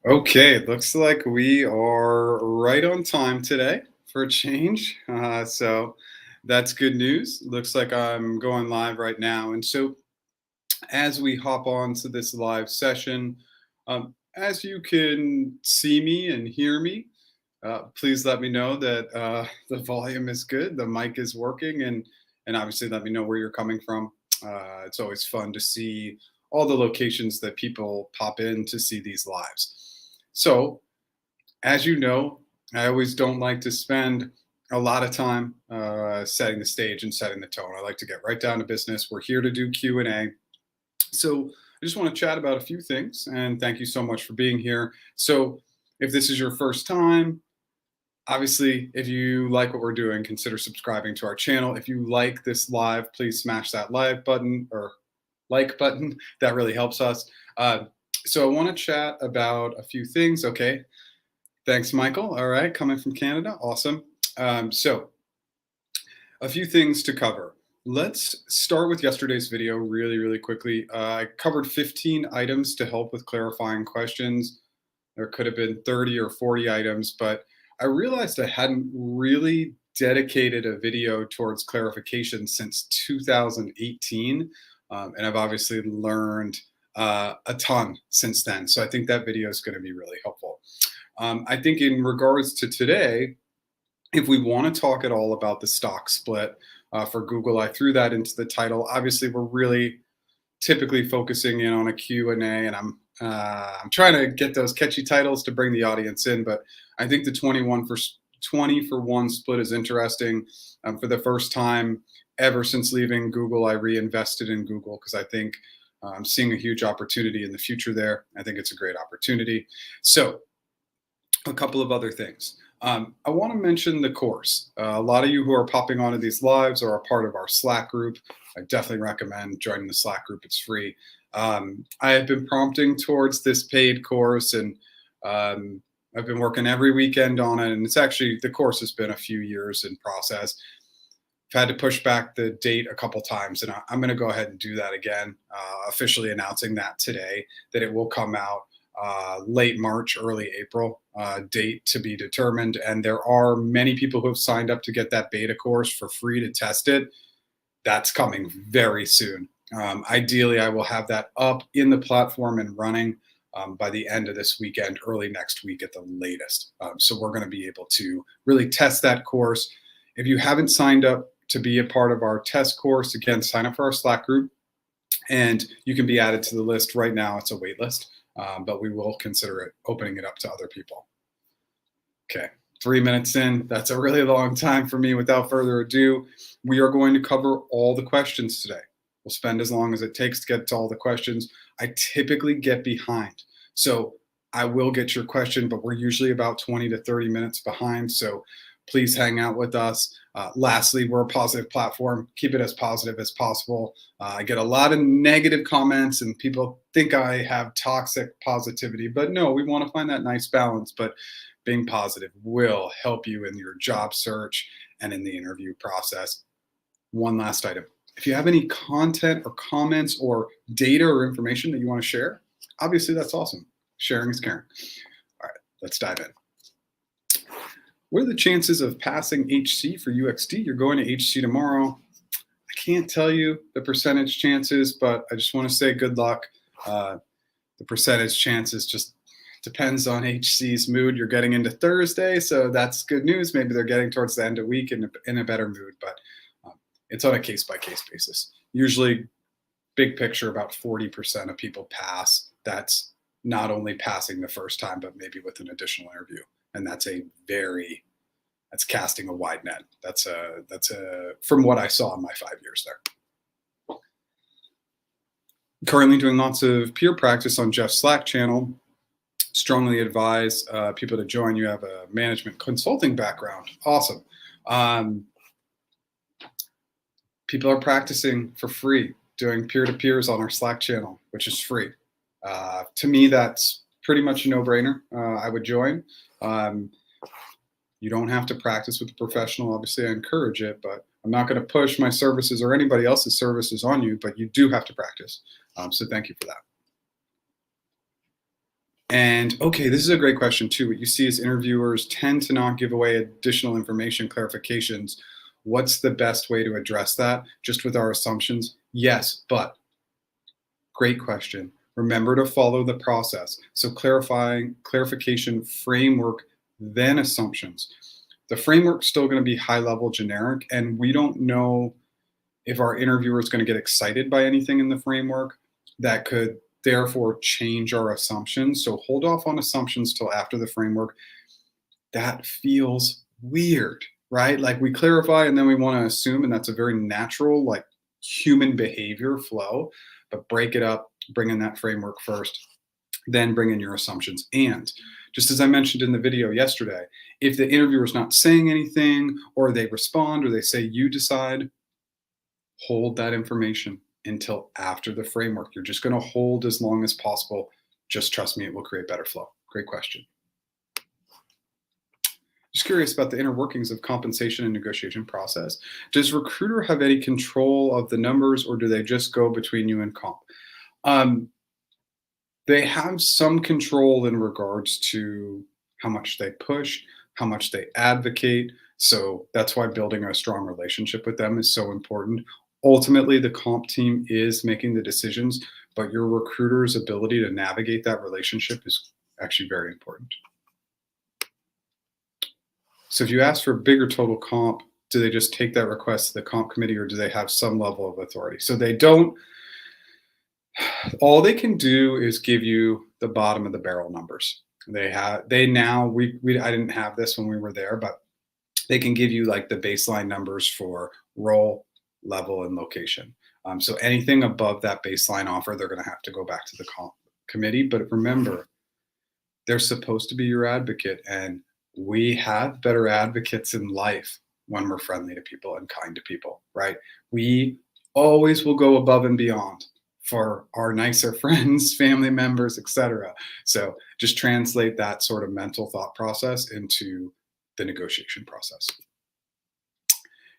Okay, it looks like we are right on time today for a change. So that's good news. Looks like I'm going live right now. And so as we hop on to this live session, as you can see me and hear me, please let me know that the volume is good, the mic is working, and obviously let me know where you're coming from. It's always fun to see all the locations that people pop in to see these lives. So, as you know, I always don't like to spend a lot of time setting the stage and setting the tone. I like to get right down to business. We're here to do Q&A. So I just want to chat about a few things, and thank you so much for being here. So if this is your first time, obviously, if you like what we're doing, consider subscribing to our channel. If you like this live, please smash that like button or like button. That really helps us. So I want to chat about a few things. Okay. Thanks, Michael. All right. Coming from Canada. Awesome. So a few things to cover. Let's start with yesterday's video really, really quickly. I covered 15 items to help with clarifying questions. There could have been 30 or 40 items, but I realized I hadn't really dedicated a video towards clarification since 2018. And I've obviously learned a ton since then. So I think that video is going to be really helpful. I think in regards to today, if we want to talk at all about the stock split for Google, I threw that into the title. Obviously, we're really typically focusing in on a Q&A, and I'm trying to get those catchy titles to bring the audience in, but I think the 20 for 1 split is interesting. For the first time ever since leaving Google, I reinvested in Google because I think I'm seeing a huge opportunity in the future there. I think it's a great opportunity. So a couple of other things. I want to mention the course. A lot of you who are popping onto these lives are a part of our Slack group. I definitely recommend joining the Slack group. It's free. I have been prompting towards this paid course, and I've been working every weekend on it. And it's actually, the course has been a few years in process. I've had to push back the date a couple times, and I'm going to go ahead and do that again, officially announcing that today, that it will come out late March, early April, date to be determined. And there are many people who have signed up to get that beta course for free to test it. That's coming very soon. Ideally, I will have that up in the platform and running by the end of this weekend, early next week at the latest. So we're going to be able to really test that course. If you haven't signed up to be a part of our test course, again, sign up for our Slack group and you can be added to the list. Right now, it's a wait list. But we will consider opening it up to other people. Okay, 3 minutes in. That's a really long time for me. Without further ado, we are going to cover all the questions today. We'll spend as long as it takes to get to all the questions. I typically get behind. So I will get your question, but we're usually about 20 to 30 minutes behind. So please hang out with us. Lastly, we're a positive platform. Keep it as positive as possible. I get a lot of negative comments and people think I have toxic positivity, but no, we want to find that nice balance. But being positive will help you in your job search and in the interview process. One last item. If you have any content or comments or data or information that you want to share, obviously that's awesome. Sharing is caring. All right, let's dive in. What are the chances of passing HC for UXD? You're going to HC tomorrow. I can't tell you the percentage chances, but I just want to say good luck. The percentage chances just depends on HC's mood. You're getting into Thursday, so that's good news. Maybe they're getting towards the end of the week in a better mood, but it's on a case-by-case basis. Usually, big picture, about 40% of people pass. That's not only passing the first time, but maybe with an additional interview. And that's casting a wide net. That's from what I saw in my 5 years there. Currently doing lots of peer practice on Jeff's Slack channel. Strongly advise people to join. You have a management consulting background. Awesome. People are practicing for free, doing peer-to-peers on our Slack channel, which is free. To me, that's pretty much a no-brainer. I would join. You don't have to practice with a professional. Obviously, I encourage it, but I'm not going to push my services or anybody else's services on you, but you do have to practice. So thank you for that. And okay, this is a great question too. What you see is interviewers tend to not give away additional information, clarifications. What's the best way to address that? Just with our assumptions? Yes, but great question. Remember to follow the process. So clarification, framework, then assumptions. The framework's still going to be high level generic, and we don't know if our interviewer is going to get excited by anything in the framework that could therefore change our assumptions. So hold off on assumptions till after the framework. That feels weird, right? Like we clarify and then we want to assume, and that's a very natural, like human behavior flow, but break it up, bring in that framework first, then bring in your assumptions. And just as I mentioned in the video yesterday, if the interviewer is not saying anything, or they respond, or they say, you decide, hold that information until after the framework. You're just going to hold as long as possible. Just trust me, it will create better flow. Great question. Just curious about the inner workings of compensation and negotiation process. Does recruiter have any control of the numbers, or do they just go between you and comp? They have some control in regards to how much they push, how much they advocate. So that's why building a strong relationship with them is so important. Ultimately, the comp team is making the decisions, but your recruiter's ability to navigate that relationship is actually very important. So if you ask for bigger total comp, do they just take that request to the comp committee, or do they have some level of authority? So they don't. All they can do is give you the bottom of the barrel numbers. They now I didn't have this when we were there, but they can give you like the baseline numbers for role, level, and location. So anything above that baseline offer, they're going to have to go back to the comp committee. But remember, they're supposed to be your advocate, and we have better advocates in life when we're friendly to people and kind to people, right? We always will go above and beyond for our nicer friends, family members, etc. So just translate that sort of mental thought process into the negotiation process.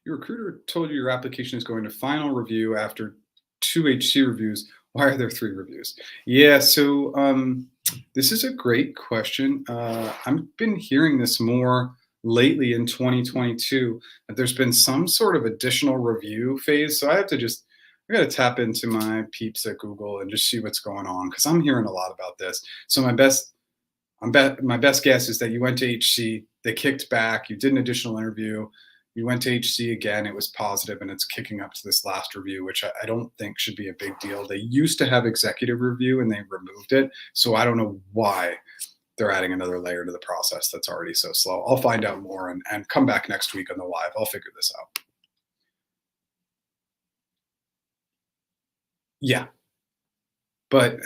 Your recruiter told you your application is going to final review after 2 HC reviews. Why are there 3 reviews? Yeah, so this is a great question. I've been hearing this more lately in 2022, that there's been some sort of additional review phase. So I got to tap into my peeps at Google and just see what's going on, because I'm hearing a lot about this. So my best guess is that you went to HC, they kicked back, you did an additional interview, you went to HC again, it was positive, and it's kicking up to this last review, which I don't think should be a big deal. They used to have executive review and they removed it. So I don't know why they're adding another layer to the process that's already so slow. I'll find out more and come back next week on the live. I'll figure this out. Yeah, but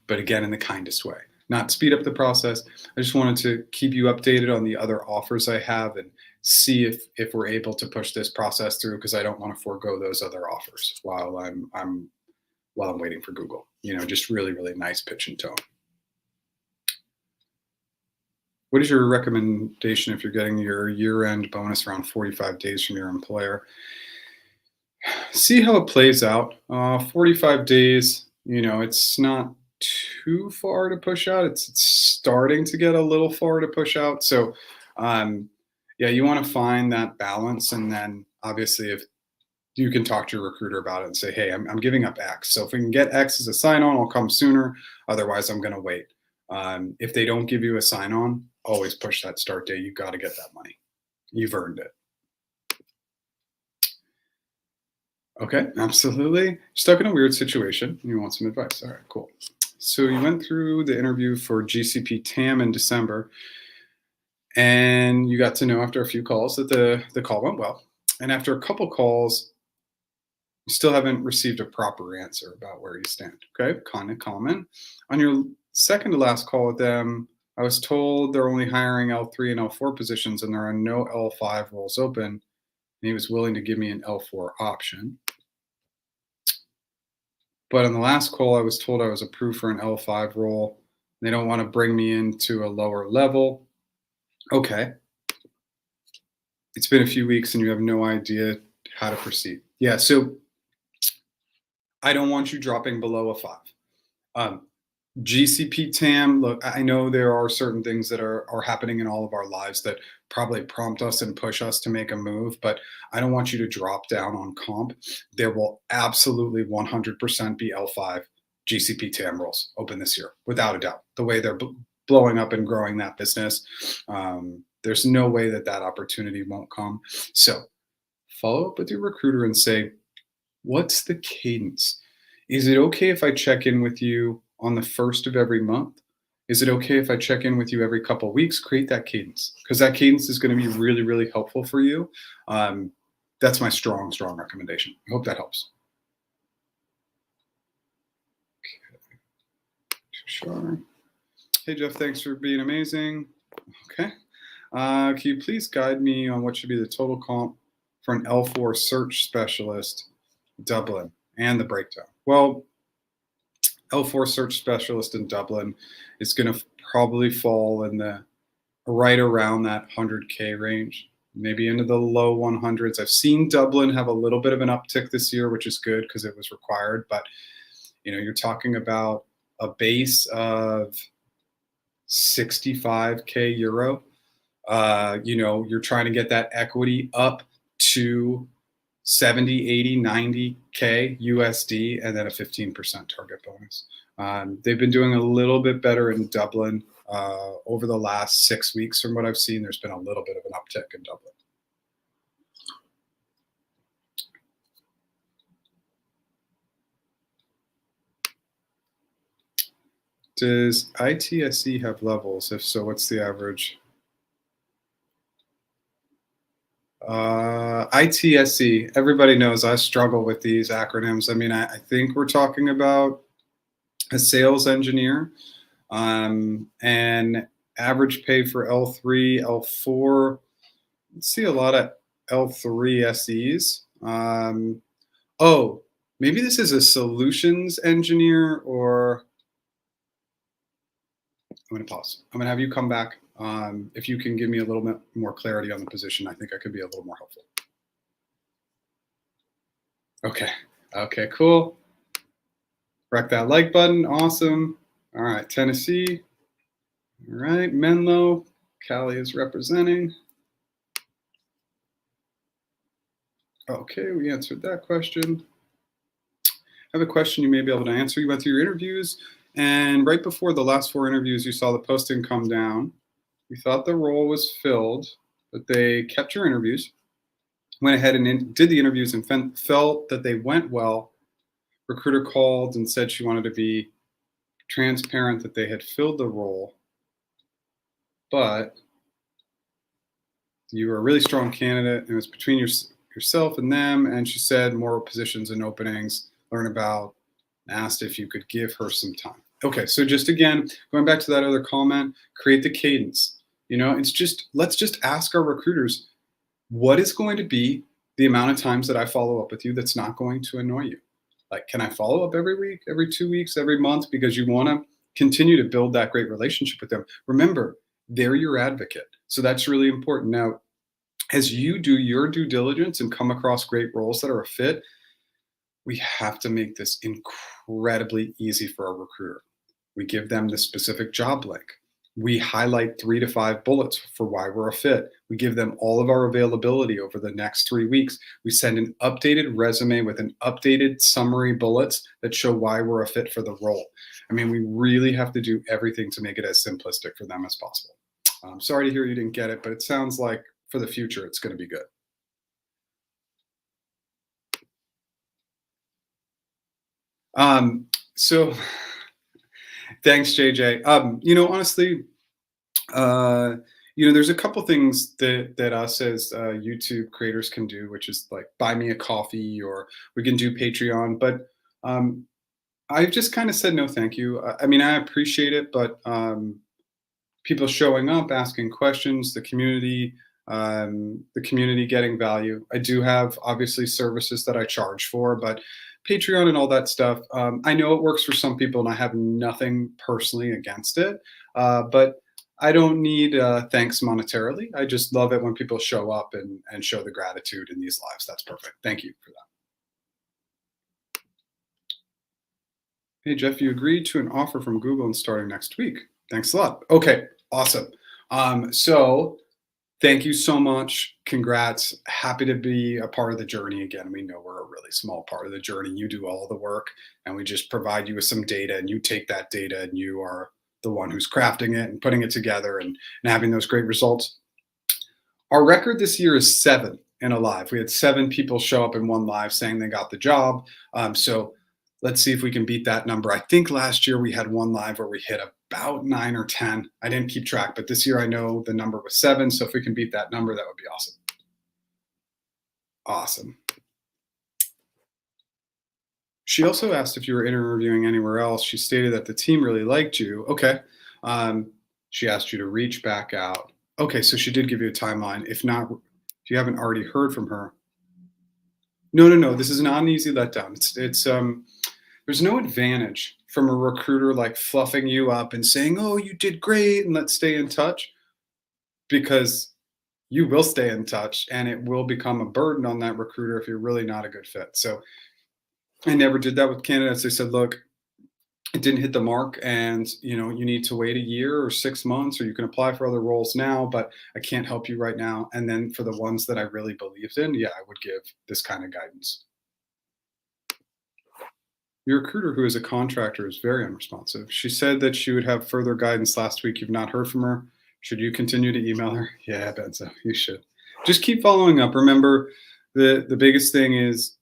again, in the kindest way, not speed up the process. I just wanted to keep you updated on the other offers I have and see if we're able to push this process through, because I don't want to forego those other offers while I'm waiting for Google. Just really, really nice pitch and tone. What is your recommendation if you're getting your year-end bonus around 45 days from your employer? See how it plays out. 45 days, it's not too far to push out. It's starting to get a little far to push out. So, yeah, you want to find that balance. And then obviously, if you can talk to your recruiter about it and say, hey, I'm giving up X. So if we can get X as a sign-on, I'll come sooner. Otherwise, I'm going to wait. If they don't give you a sign-on, always push that start date. You've got to get that money. You've earned it. Okay, absolutely. Stuck in a weird situation. You want some advice. All right, cool. So you went through the interview for GCP TAM in December, and you got to know after a few calls that the call went well. And after a couple calls, you still haven't received a proper answer about where you stand. Okay, kind of common. On your second to last call with them, I was told they're only hiring L3 and L4 positions, and there are no L5 roles open. And he was willing to give me an L4 option. But on the last call, I was told I was approved for an L5 role. They don't want to bring me into a lower level. Okay. It's been a few weeks and you have no idea how to proceed. Yeah, so I don't want you dropping below a 5. GCP TAM, look, I know there are certain things that are happening in all of our lives that probably prompt us and push us to make a move, but I don't want you to drop down on comp. There will absolutely 100% be L5 GCP TAM roles open this year, without a doubt. The way they're blowing up and growing that business, there's no way that that opportunity won't come. So follow up with your recruiter and say, what's the cadence? Is it okay if I check in with you on the first of every month? Is it okay if I check in with you every couple of weeks? Create that cadence, because that cadence is going to be really, really helpful for you. Um, that's my strong, strong recommendation. I hope that helps. Sure. Hey, Jeff, thanks for being amazing. Okay. Can you please guide me on what should be the total comp for an L4 search specialist, Dublin, and the breakdown? Well, L4 search specialist in Dublin is going to probably fall in the right around that 100K range, maybe into the low 100s. I've seen Dublin have a little bit of an uptick this year, which is good because it was required. But you're talking about a base of 65K euro. You're trying to get that equity up to 70, 80, 90K USD, and then a 15% target bonus. They've been doing a little bit better in Dublin over the last 6 weeks. From what I've seen, there's been a little bit of an uptick in Dublin. Does ITSE have levels? If so, what's the average? ITSE, everybody knows I struggle with these acronyms. I mean, I think we're talking about a sales engineer, and average pay for L3, L4. See a lot of L3 SEs. Oh, maybe this is a solutions engineer, or I'm going to pause. I'm going to have you come back. If you can give me a little bit more clarity on the position, I think I could be a little more helpful. Okay. Okay, cool. Wreck that like button. Awesome. All right, Tennessee. All right, Menlo. Cali is representing. Okay, we answered that question. I have a question you may be able to answer. You went through your interviews, and right before the last 4 interviews, you saw the posting come down. You thought the role was filled, but they kept your interviews, went ahead and did the interviews and felt that they went well. Recruiter called and said she wanted to be transparent that they had filled the role, but you were a really strong candidate, and it was between yourself and them. And she said more positions and openings, learn about, asked if you could give her some time. Okay, so just again, going back to that other comment, create the cadence. Let's just ask our recruiters, what is going to be the amount of times that I follow up with you that's not going to annoy you? Like, can I follow up every week, every 2 weeks, every month? Because you want to continue to build that great relationship with them. Remember, they're your advocate. So that's really important. Now, as you do your due diligence and come across great roles that are a fit, we have to make this incredibly easy for our recruiter. We give them the specific job link. We highlight 3 to 5 bullets for why we're a fit. We give them all of our availability over the next 3 weeks. We send an updated resume with an updated summary bullets that show why we're a fit for the role. I mean, we really have to do everything to make it as simplistic for them as possible. I'm sorry to hear you didn't get it, but it sounds like for the future, it's going to be good. So thanks, JJ. Honestly, there's a couple things that us as YouTube creators can do, which is like buy me a coffee, or we can do Patreon. But I've just kind of said no, thank you. I mean, I appreciate it, but people showing up, asking questions, the community getting value. I do have obviously services that I charge for, but Patreon and all that stuff, I know it works for some people, and I have nothing personally against it. But I don't need thanks monetarily. I just love it when people show up and show the gratitude in these lives. That's perfect. Thank you for that. Hey, Jeff, you agreed to an offer from Google and starting next week. Thanks a lot. Okay, awesome. So thank you so much. Congrats. Happy to be a part of the journey again. We know we're a really small part of the journey. You do all the work, and we just provide you with some data, and you take that data and you are the one who's crafting it and putting it together and having those great results. Our record this year is 7 in a live. We had 7 people show up in one live saying they got the job. So let's see if we can beat that number. I think last year we had one live where we hit about 9 or 10. I didn't keep track, but this year I know the number was 7. So if we can beat that number, that would be awesome. Awesome. She also asked if you were interviewing anywhere else. She stated that the team really liked you. Okay. She asked you to reach back out. Okay, so she did give you a timeline. If not, if you haven't already heard from her, no, no, no. This is not an easy letdown. It's there's no advantage from a recruiter like fluffing you up and saying, "Oh, you did great, and let's stay in touch," because you will stay in touch, and it will become a burden on that recruiter if you're really not a good fit. So I never did that with candidates. They said, "Look, it didn't hit the mark, and you need to wait a year or 6 months, or you can apply for other roles now, but I can't help you right now." And then for the ones that I really believed in, yeah, I would give this kind of guidance. Your recruiter, who is a contractor, is very unresponsive. She said that she would have further guidance last week. You've not heard from her. Should you continue to email her? Yeah, Benzo, you should. Just keep following up. Remember, the biggest thing is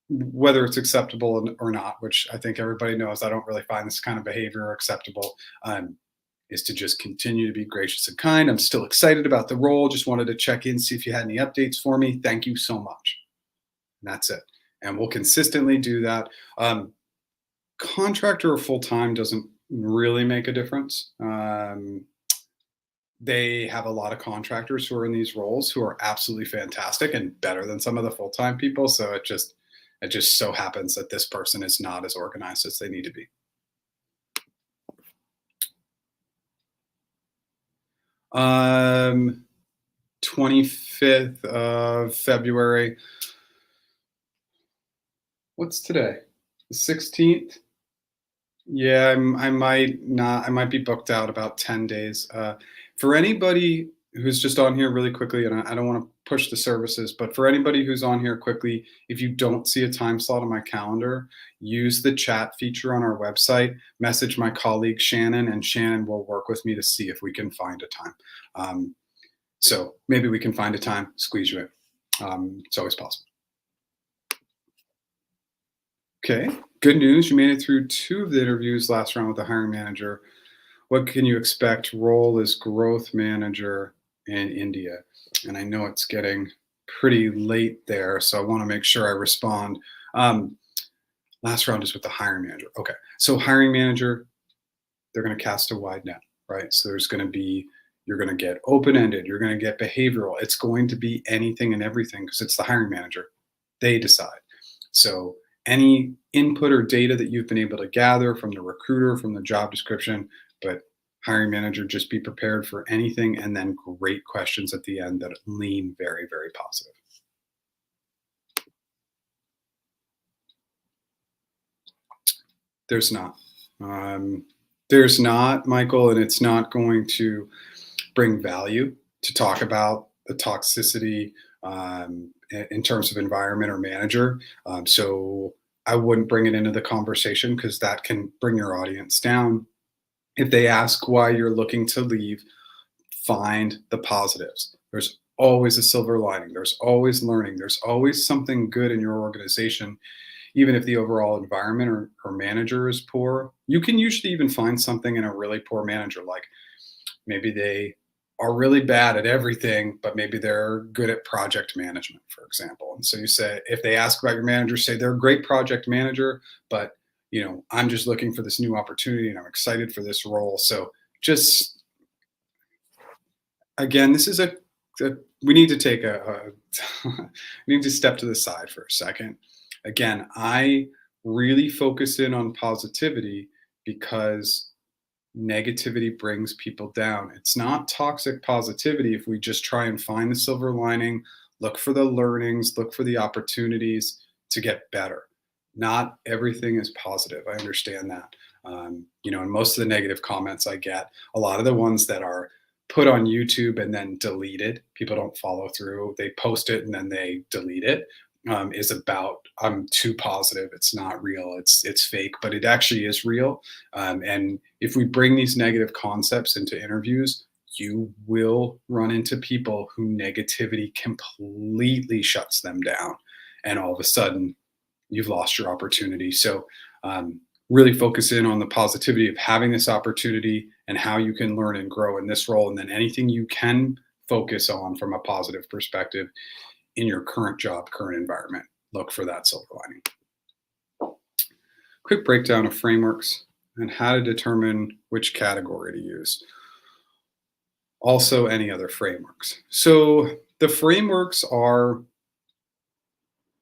whether it's acceptable or not, which I think everybody knows. I don't really find this kind of behavior acceptable. Is to just continue to be gracious and kind. I'm still excited about the role. Just wanted to check in, see if you had any updates for me. Thank you so much. And that's it. And we'll consistently do that. Contractor or full time doesn't really make a difference. They have a lot of contractors who are in these roles who are absolutely fantastic and better than some of the full time people. So it just so happens that this person is not as organized as they need to be. 25th of February. What's today? The 16th? Yeah, I might not. I might be booked out about 10 days. For anybody who's just on here really quickly, and I don't want to push the services, but for anybody who's on here quickly, if you don't see a time slot on my calendar, use the chat feature on our website, message my colleague Shannon, and Shannon will work with me to see if we can find a time. So maybe we can find a time, squeeze you in. It's always possible. Okay, good news. You made it through 2 of the interviews last round with the hiring manager. What can you expect? Role is growth manager in India. And I know it's getting pretty late there, so I want to make sure I respond. Last round is with the hiring manager. Okay, so hiring manager, they're going to cast a wide net, right? So you're going to get open-ended, you're going to get behavioral. It's going to be anything and everything because it's the hiring manager. They decide. So any input or data that you've been able to gather from the recruiter, from the job description, but hiring manager, just be prepared for anything and then great questions at the end that lean very, very positive. There's not. There's not, Michael, and it's not going to bring value to talk about the toxicity in terms of environment or manager. So I wouldn't bring it into the conversation because that can bring your audience down. If they ask why you're looking to leave, find the positives. There's always a silver lining. There's always learning. There's always something good in your organization. Even if the overall environment or manager is poor, you can usually even find something in a really poor manager. Like maybe they are really bad at everything, but maybe they're good at project management, for example. And so you say, if they ask about your manager, say they're a great project manager, but I'm just looking for this new opportunity and I'm excited for this role. So just again, this is we need to take we need to step to the side for a second. Again, I really focus in on positivity because negativity brings people down. It's not toxic positivity if we just try and find the silver lining, look for the learnings, look for the opportunities to get better. Not everything is positive. I understand that. And most of the negative comments I get, a lot of the ones that are put on YouTube and then deleted, people don't follow through. They post it and then they delete it. Is about I'm too positive. It's not real. It's fake, but it actually is real. And if we bring these negative concepts into interviews, you will run into people who negativity completely shuts them down, and all of a sudden you've lost your opportunity. So really focus in on the positivity of having this opportunity and how you can learn and grow in this role. And then anything you can focus on from a positive perspective in your current job, current environment, look for that silver lining. Quick breakdown of frameworks and how to determine which category to use. Also, any other frameworks. So the frameworks are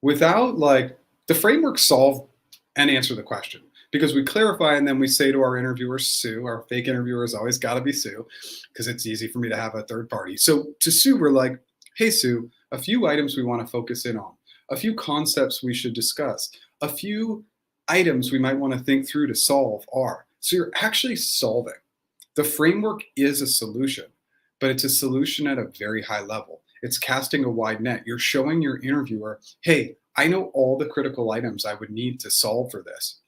the frameworks solve and answer the question, because we clarify and then we say to our interviewer, Sue, our fake interviewer has always got to be Sue, because it's easy for me to have a third party. So to Sue, we're like, hey, Sue, a few items we want to focus in on, a few concepts we should discuss, a few items we might want to think through to solve are. So you're actually solving. The framework is a solution, but it's a solution at a very high level. It's casting a wide net. You're showing your interviewer, hey, I know all the critical items I would need to solve for this.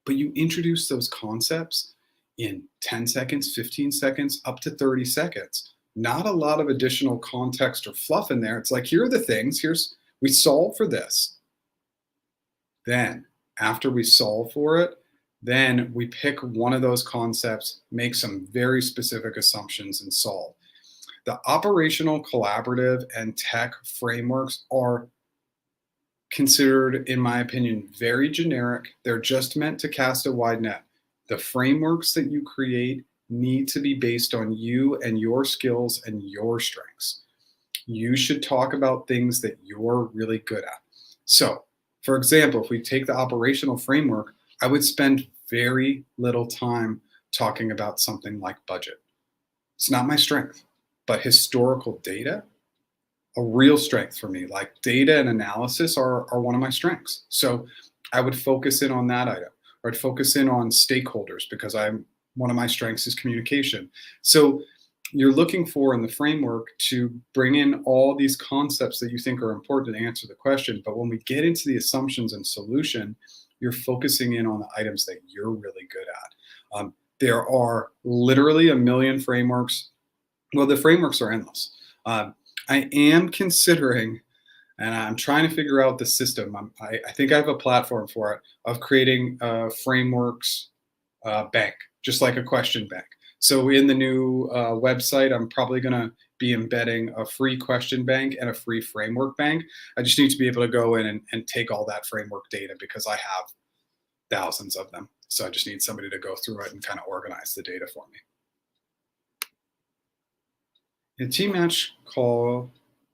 But you introduce those concepts in 10 seconds, 15 seconds, up to 30 seconds. Not a lot of additional context or fluff in there. It's like, here are the things, we solve for this. Then after we solve for it, then we pick one of those concepts, make some very specific assumptions and solve. The operational, collaborative, and tech frameworks are considered, in my opinion, very generic. They're just meant to cast a wide net. The frameworks that you create need to be based on you and your skills and your strengths. You should talk about things that you're really good at. So, for example, if we take the operational framework, I would spend very little time talking about something like budget. It's not my strength, but historical data, a real strength for me. Like data and analysis are one of my strengths. So I would focus in on that item, or I'd focus in on stakeholders, because one of my strengths is communication. So you're looking for in the framework to bring in all these concepts that you think are important to answer the question. But when we get into the assumptions and solution, you're focusing in on the items that you're really good at. There are literally a million frameworks. Well, the frameworks are endless. I am considering, and I'm trying to figure out the system. I think I have a platform for it, of creating a frameworks bank, just like a question bank. So in the new website, I'm probably going to be embedding a free question bank and a free framework bank. I just need to be able to go in and take all that framework data, because I have thousands of them. So I just need somebody to go through it and kind of organize the data for me. A team match call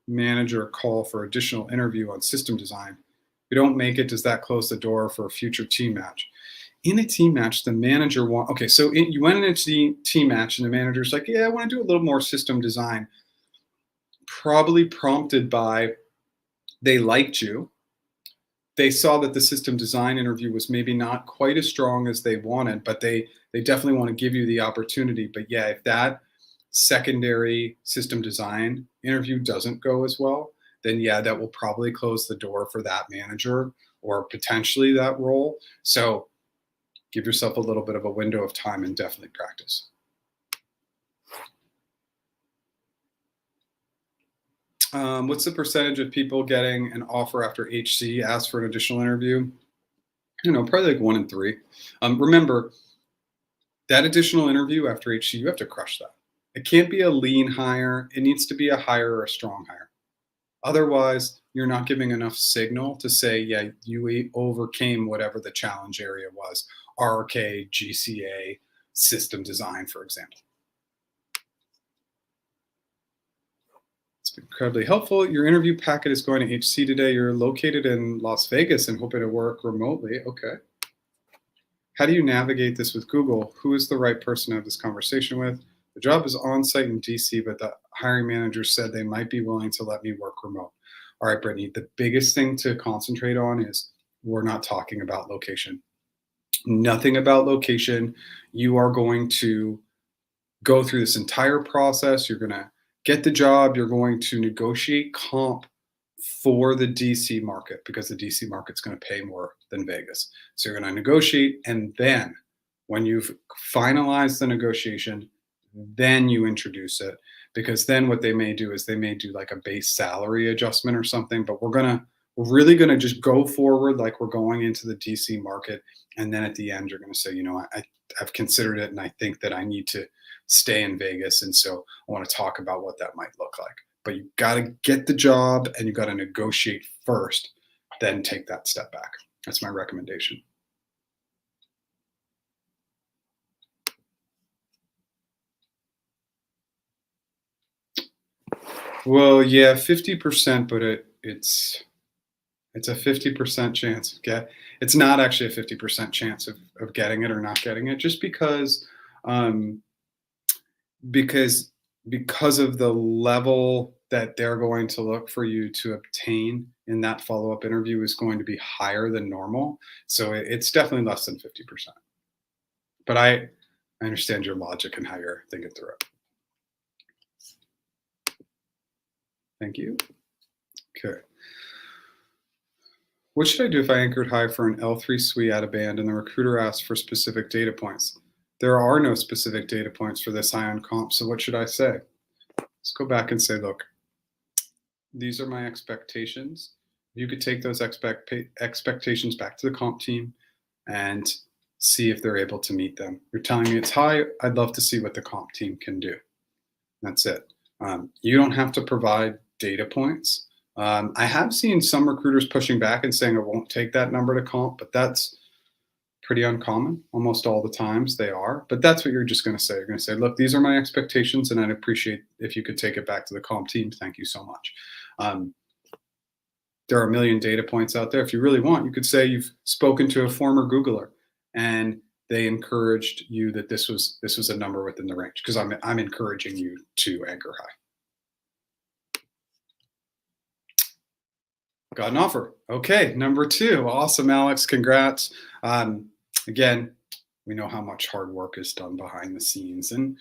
manager call for additional interview on system design. If you don't make it, does that close the door for a future team match? In a team match, the manager you went into the team match and the manager's like, yeah, I want to do a little more system design. Probably prompted by, they liked you. They saw that the system design interview was maybe not quite as strong as they wanted, but they definitely want to give you the opportunity. But yeah, if that secondary system design interview doesn't go as well, then yeah, that will probably close the door for that manager or potentially that role. So give yourself a little bit of a window of time and definitely practice. What's the percentage of people getting an offer after HC ask for an additional interview? Probably like 1 in 3. Remember, that additional interview after HC, you have to crush that. It can't be a lean hire. It needs to be a hire or a strong hire. Otherwise, you're not giving enough signal to say, yeah, you overcame whatever the challenge area was. RK, GCA, system design, for example. It's been incredibly helpful. Your interview packet is going to HC today. You're located in Las Vegas and hoping to work remotely. Okay. How do you navigate this with Google? Who is the right person to have this conversation with? The job is on site in DC, but the hiring manager said they might be willing to let me work remote. All right, Brittany, the biggest thing to concentrate on is we're not talking about location. Nothing about location. You are going to go through this entire process. You're going to get the job. You're going to negotiate comp for the DC market because the DC market's going to pay more than Vegas. So you're going to negotiate. And then when you've finalized the negotiation, then you introduce it, because then what they may do is they may do like a base salary adjustment or something. But we're really going to just go forward like we're going into the DC market. And then at the end, you're going to say, I've considered it and I think that I need to stay in Vegas. And so I want to talk about what that might look like. But you got to get the job and you got to negotiate first, then take that step back. That's my recommendation. Well, yeah, 50%, but it's a 50% chance. Okay, it's not actually a 50% chance of getting it or not getting it, just um, because because of the level that they're going to look for you to obtain in that follow-up interview is going to be higher than normal. So it's definitely less than 50%. But I understand your logic and how you're thinking through it. Thank you. Okay. What should I do if I anchored high for an L3 SWE at a band and the recruiter asks for specific data points? There are no specific data points for this high on comp, so what should I say? Let's go back and say, look, these are my expectations. You could take those expectations back to the comp team and see if they're able to meet them. You're telling me it's high. I'd love to see what the comp team can do. That's it. You don't have to provide data points. I have seen some recruiters pushing back and saying I won't take that number to comp, but that's pretty uncommon. Almost all the times they are, but that's what you're just going to say. You're going to say, look, these are my expectations and I'd appreciate if you could take it back to the comp team. Thank you so much. There are a million data points out there. If you really want, you could say you've spoken to a former Googler and they encouraged you that this was a number within the range, because I'm encouraging you to anchor high. Got an offer. Okay, number 2. Awesome, Alex. Congrats. Again, we know how much hard work is done behind the scenes. And,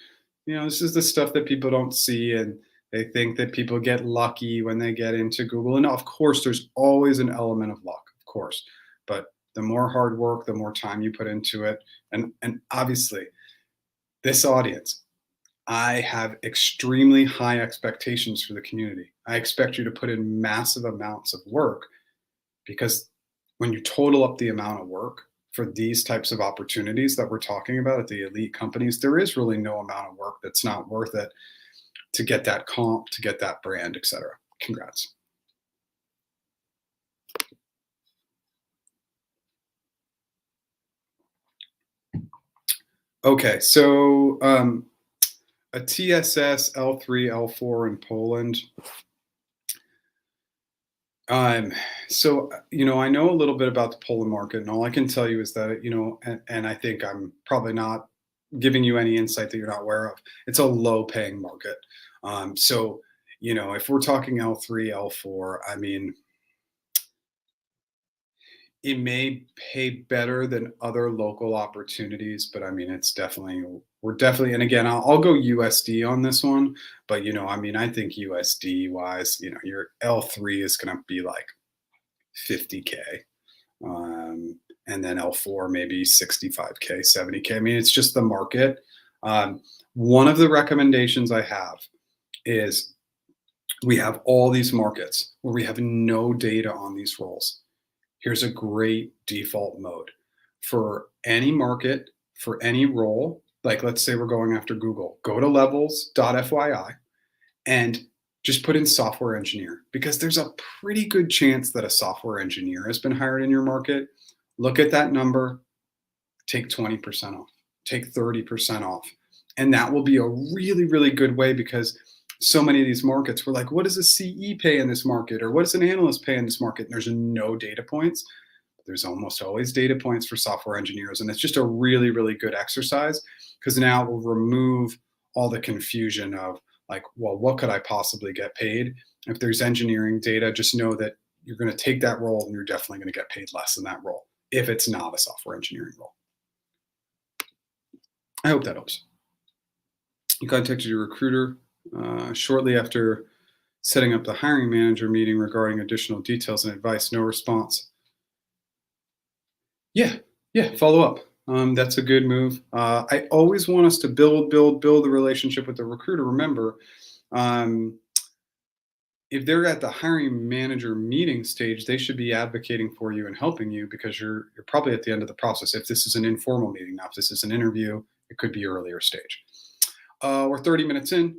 this is the stuff that people don't see. And they think that people get lucky when they get into Google. And of course, there's always an element of luck, of course. But the more hard work, the more time you put into it. And obviously, this audience, I have extremely high expectations for the community. I expect you to put in massive amounts of work, because when you total up the amount of work for these types of opportunities that we're talking about at the elite companies, there is really no amount of work that's not worth it to get that comp, to get that brand, etc. Congrats. Okay, so a TSS L3, L4 in Poland. So, I know a little bit about the Poland market, and all I can tell you is that, and I think I'm probably not giving you any insight that you're not aware of. It's a low paying market. So, if we're talking L3, L4, I mean, it may pay better than other local opportunities, but I mean, we're definitely, and again, I'll go USD on this one, but I think USD wise, your L3 is going to be like 50K. And then L4, maybe 65K, 70K. I mean, it's just the market. One of the recommendations I have is we have all these markets where we have no data on these roles. Here's a great default mode for any market, for any role. Like, let's say we're going after Google, go to levels.fyi and just put in software engineer, because there's a pretty good chance that a software engineer has been hired in your market. Look at that number, take 20% off, take 30% off. And that will be a really, really good way, because so many of these markets, we're like, what does a CE pay in this market? Or what does an analyst pay in this market? And there's no data points. There's almost always data points for software engineers. And it's just a really, really good exercise, because now it will remove all the confusion of like, well, what could I possibly get paid? If there's engineering data, just know that, you're going to take that role and you're definitely going to get paid less than that role if it's not a software engineering role. I hope that helps. You contacted your recruiter shortly after setting up the hiring manager meeting regarding additional details and advice. No response. Yeah, follow up. That's a good move. I always want us to build the relationship with the recruiter. Remember, um, if they're at the hiring manager meeting stage, they should be advocating for you and helping you because you're probably at the end of the process. If this is an informal meeting, now if this is an interview, it could be earlier stage. We're 30 minutes in.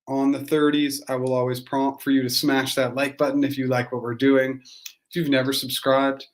On the 30s, I will always prompt for you to smash that like button if you like what we're doing. If you've never subscribed,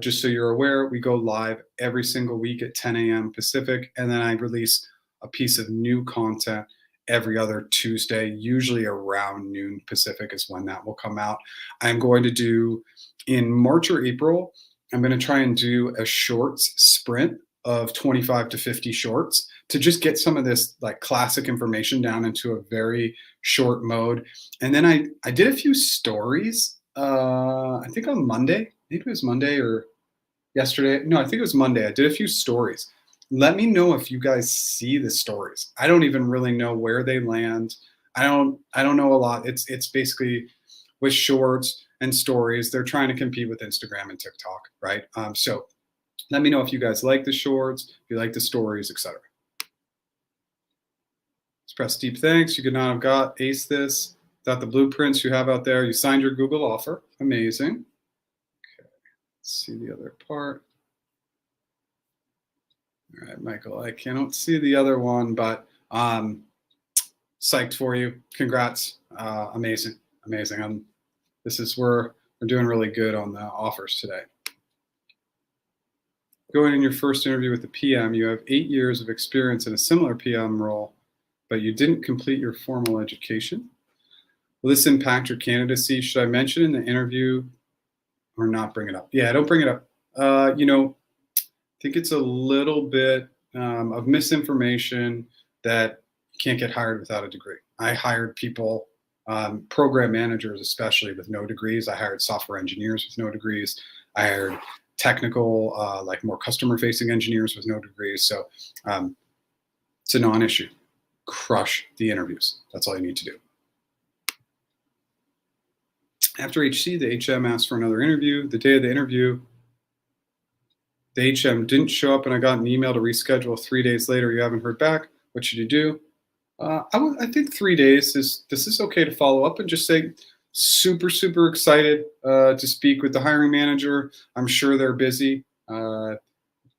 just so you're aware, we go live every single week at 10 a.m. Pacific, and then I release a piece of new content every other Tuesday, usually around noon Pacific is when that will come out. I'm going to do in March or April, I'm going to try and do a shorts sprint of 25 to 50 shorts to just get some of this like classic information down into a very short mode. And then I did a few stories, I think on Monday, maybe it was Monday or yesterday. No, I think it was Monday. I did a few stories. Let me know if you guys see the stories. I don't even really know where they land. I don't know a lot. It's basically with shorts and stories. They're trying to compete with Instagram and TikTok, right? So let me know if you guys like the shorts, if you like the stories, etc. Express deep thanks. You could not have got ace this without the blueprints you have out there. You signed your Google offer. Amazing. Okay. Let's see the other part. All right, Michael, I cannot see the other one, but psyched for you. Congrats. Amazing. We're doing really good on the offers today. Going in your first interview with the PM, you have 8 years of experience in a similar PM role, but you didn't complete your formal education. Will this impact your candidacy? Should I mention in the interview or not bring it up? Yeah, don't bring it up. I think it's a little bit of misinformation that you can't get hired without a degree. I hired people, program managers especially, with no degrees. I hired software engineers with no degrees. I hired technical, like more customer-facing engineers with no degrees. So it's a non-issue. Crush the interviews. That's all you need to do. After HC, the HM asked for another interview. The day of the interview, the HM didn't show up and I got an email to reschedule 3 days later. You haven't heard back. What should you do? I think 3 days is okay to follow up and just say, super excited to speak with the hiring manager. I'm sure they're busy. Would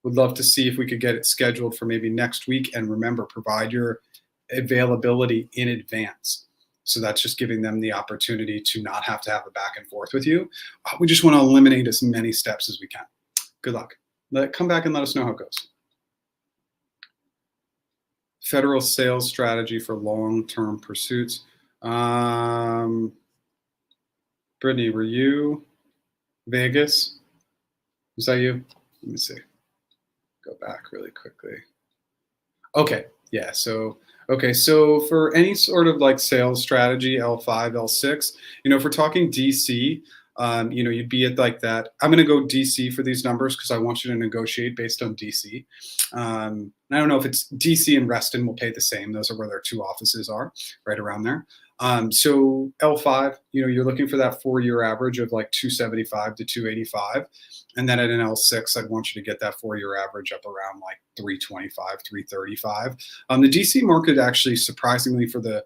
love to see if we could get it scheduled for maybe next week. And remember, provide your availability in advance. So that's just giving them the opportunity to not have to have a back and forth with you. We just want to eliminate as many steps as we can. Good luck. Come back and let us know how it goes. Federal sales strategy for long-term pursuits. Brittany, were you Vegas? Was that you? Let me see. Go back really quickly. Okay. Yeah. So for any sort of like sales strategy, L5, L6, if we're talking DC, you'd be at like that. I'm going to go DC for these numbers because I want you to negotiate based on DC. And I don't know if it's DC and Reston will pay the same. Those are where their two offices are, right around there. So L5, you're looking for that 4-year average of like 275 to 285. And then at an L6, I'd want you to get that 4-year average up around like 325, 335. The DC market actually, surprisingly, for the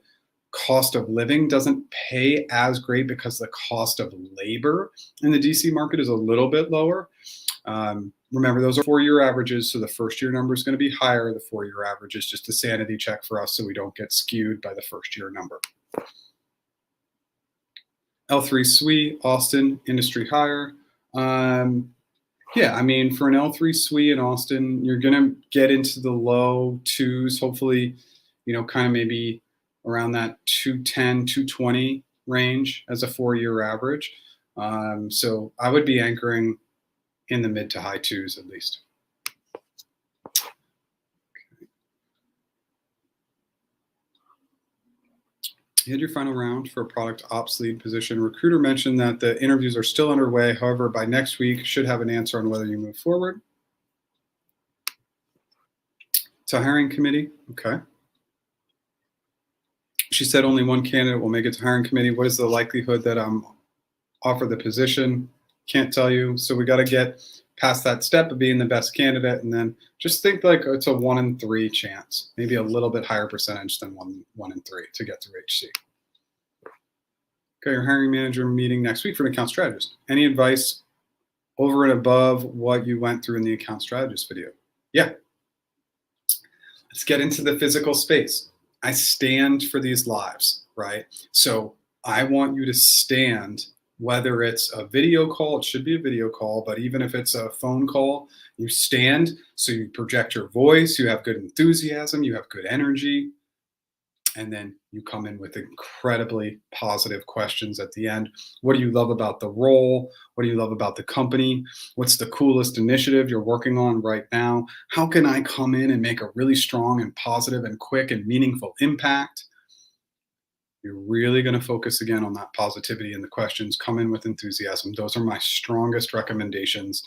cost of living doesn't pay as great because the cost of labor in the DC market is a little bit lower. Remember, those are 4-year averages, so the first-year number is going to be higher. The 4-year average is just a sanity check for us so we don't get skewed by the first-year number. L3 SWE, Austin, industry hire. Yeah, I mean, for an L3 SWE in Austin, you're going to get into the low twos, hopefully, kind of maybe around that 210, 220 range as a 4-year average. So I would be anchoring in the mid to high twos at least. You had your final round for a product ops lead position. Recruiter mentioned that the interviews are still underway. However, by next week, should have an answer on whether you move forward to hiring committee. Okay. She said only one candidate will make it to hiring committee. What is the likelihood that I'm offered the position? Can't tell you. So we got to get past that step of being the best candidate, and then just think like it's a 1 in 3 chance, maybe a little bit higher percentage than one in 3 to get through HC. Okay, your hiring manager meeting next week for an account strategist. Any advice over and above what you went through in the account strategist video? Yeah. Let's get into the physical space. I stand for these lives, right? So I want you to stand, whether it's a video call, it should be a video call, but even if it's a phone call, you stand so you project your voice, you have good enthusiasm, you have good energy, and then you come in with incredibly positive questions at the end. What do you love about the role? What do you love about the company? What's the coolest initiative you're working on right now? How can I come in and make a really strong and positive and quick and meaningful impact? You're really going to focus again on that positivity in the questions. Come in with enthusiasm. Those are my strongest recommendations.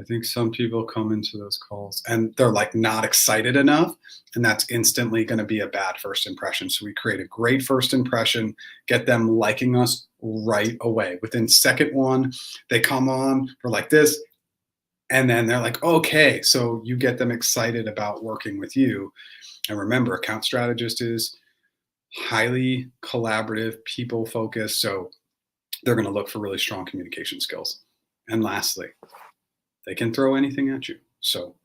I think some people come into those calls and they're like not excited enough, and that's instantly going to be a bad first impression. So we create a great first impression, get them liking us right away. Within second one, they come on, we're like this, and then they're like, okay. So you get them excited about working with you. And remember, account strategist is highly collaborative, people focused. So they're going to look for really strong communication skills. And lastly, they can throw anything at you. So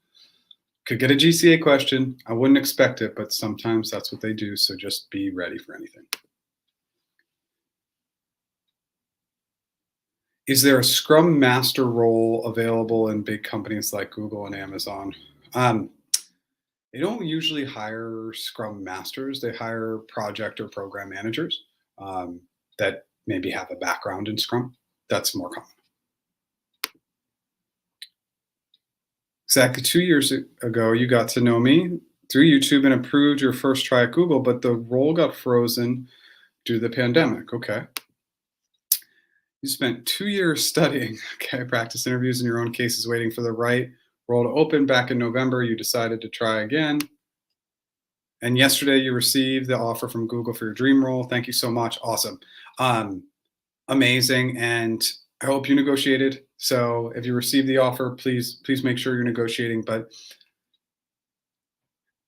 could get a GCA question. I wouldn't expect it, but sometimes that's what they do. So just be ready for anything. Is there a Scrum Master role available in big companies like Google and Amazon? They don't usually hire Scrum Masters. They hire project or program managers that maybe have a background in Scrum. That's more common. Exactly 2 years ago, you got to know me through YouTube and approved your first try at Google, but the role got frozen due to the pandemic. Okay. You spent 2 years studying, okay, practice interviews in your own cases, waiting for the right role to open. Back in November, you decided to try again. And yesterday, you received the offer from Google for your dream role. Thank you so much. Awesome. Amazing. And I hope you negotiated. So if you receive the offer, please make sure you're negotiating. But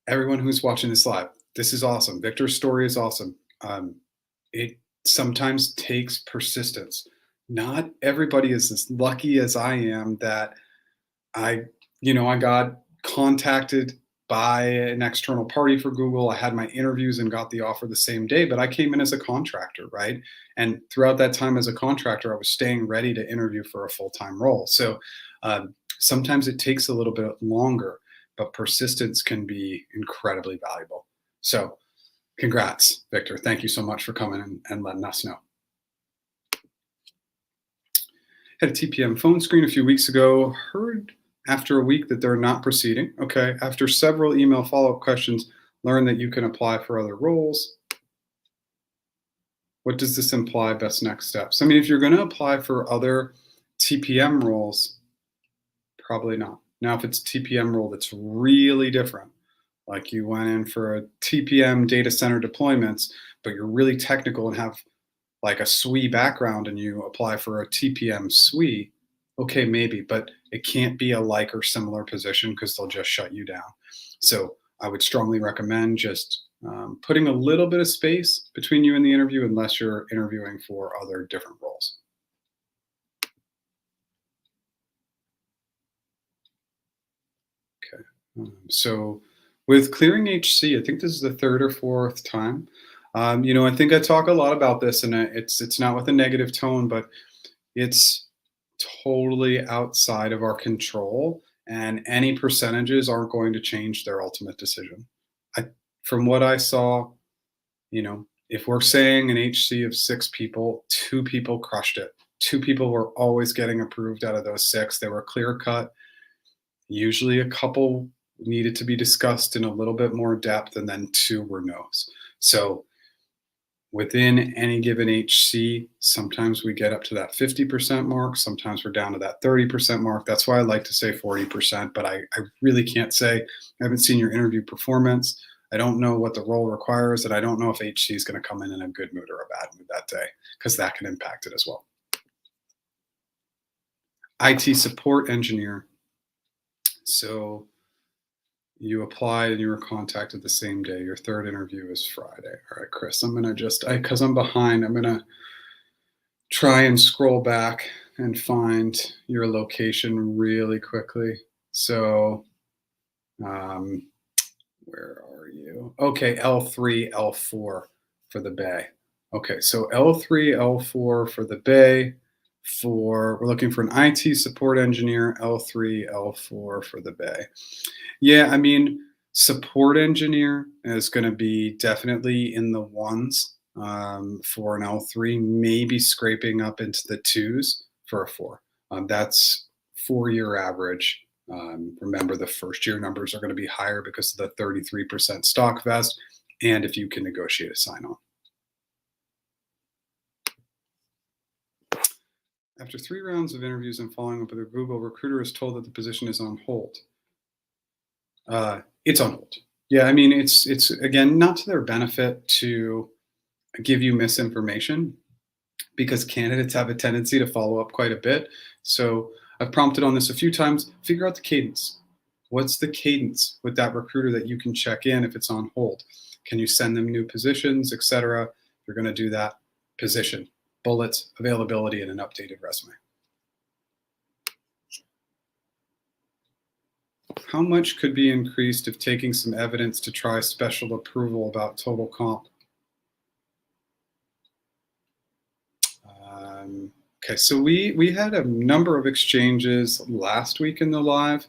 everyone who's watching this live, this is awesome. Victor's story is awesome. It sometimes takes persistence. Not everybody is as lucky as I am that I got contacted by an external party for Google. I had my interviews and got the offer the same day, but I came in as a contractor, right? And throughout that time as a contractor, I was staying ready to interview for a full-time role. So sometimes it takes a little bit longer, but persistence can be incredibly valuable. So congrats, Victor. Thank you so much for coming and letting us know. Had a TPM phone screen a few weeks ago, heard after a week that they're not proceeding. Okay, after several email follow-up questions, learn that you can apply for other roles. What does this imply? Best next steps? I mean, if you're going to apply for other TPM roles, probably not. Now, if it's a TPM role that's really different, like you went in for a TPM data center deployments, but you're really technical and have like a SWE background and you apply for a TPM SWE, okay, maybe, but it can't be a like or similar position because they'll just shut you down. So I would strongly recommend just putting a little bit of space between you and the interview unless you're interviewing for other different roles. Okay, so with clearing HC, I think this is the third or fourth time. I think I talk a lot about this, and it's not with a negative tone, but it's totally outside of our control, and any percentages aren't going to change their ultimate decision. From what I saw, if we're saying an HC of 6 people, 2 people crushed it. 2 people were always getting approved out of those 6. They were clear cut. Usually a couple needed to be discussed in a little bit more depth, and then 2 were no's. So within any given HC, sometimes we get up to that 50% mark. Sometimes we're down to that 30% mark. That's why I like to say 40%, but I really can't say. I haven't seen your interview performance. I don't know what the role requires, and I don't know if HC is going to come in a good mood or a bad mood that day, because that can impact it as well. IT support engineer. So you applied and you were contacted the same day. Your third interview is Friday. All right, Chris, I'm going to because I'm behind, I'm going to try and scroll back and find your location really quickly. So, where are you? Okay, L3, L4 for the Bay. Okay, so L3, L4 for the Bay. We're looking for an IT support engineer, L3, L4 for the Bay. Yeah, I mean, support engineer is going to be definitely in the ones for an L3, maybe scraping up into the twos for a 4. That's 4-year average. Remember, the first year numbers are going to be higher because of the 33% stock vest, and if you can negotiate a sign-on. After 3 rounds of interviews and following up with a Google, recruiter is told that the position is on hold. It's on hold. Yeah, I mean, it's again not to their benefit to give you misinformation, because candidates have a tendency to follow up quite a bit. So I've prompted on this a few times. Figure out the cadence. What's the cadence with that recruiter that you can check in if it's on hold? Can you send them new positions, etc.? If you're going to do that, position, bullets, availability, and an updated resume. How much could be increased if taking some evidence to try special approval about total comp? Okay, so we had a number of exchanges last week in the live.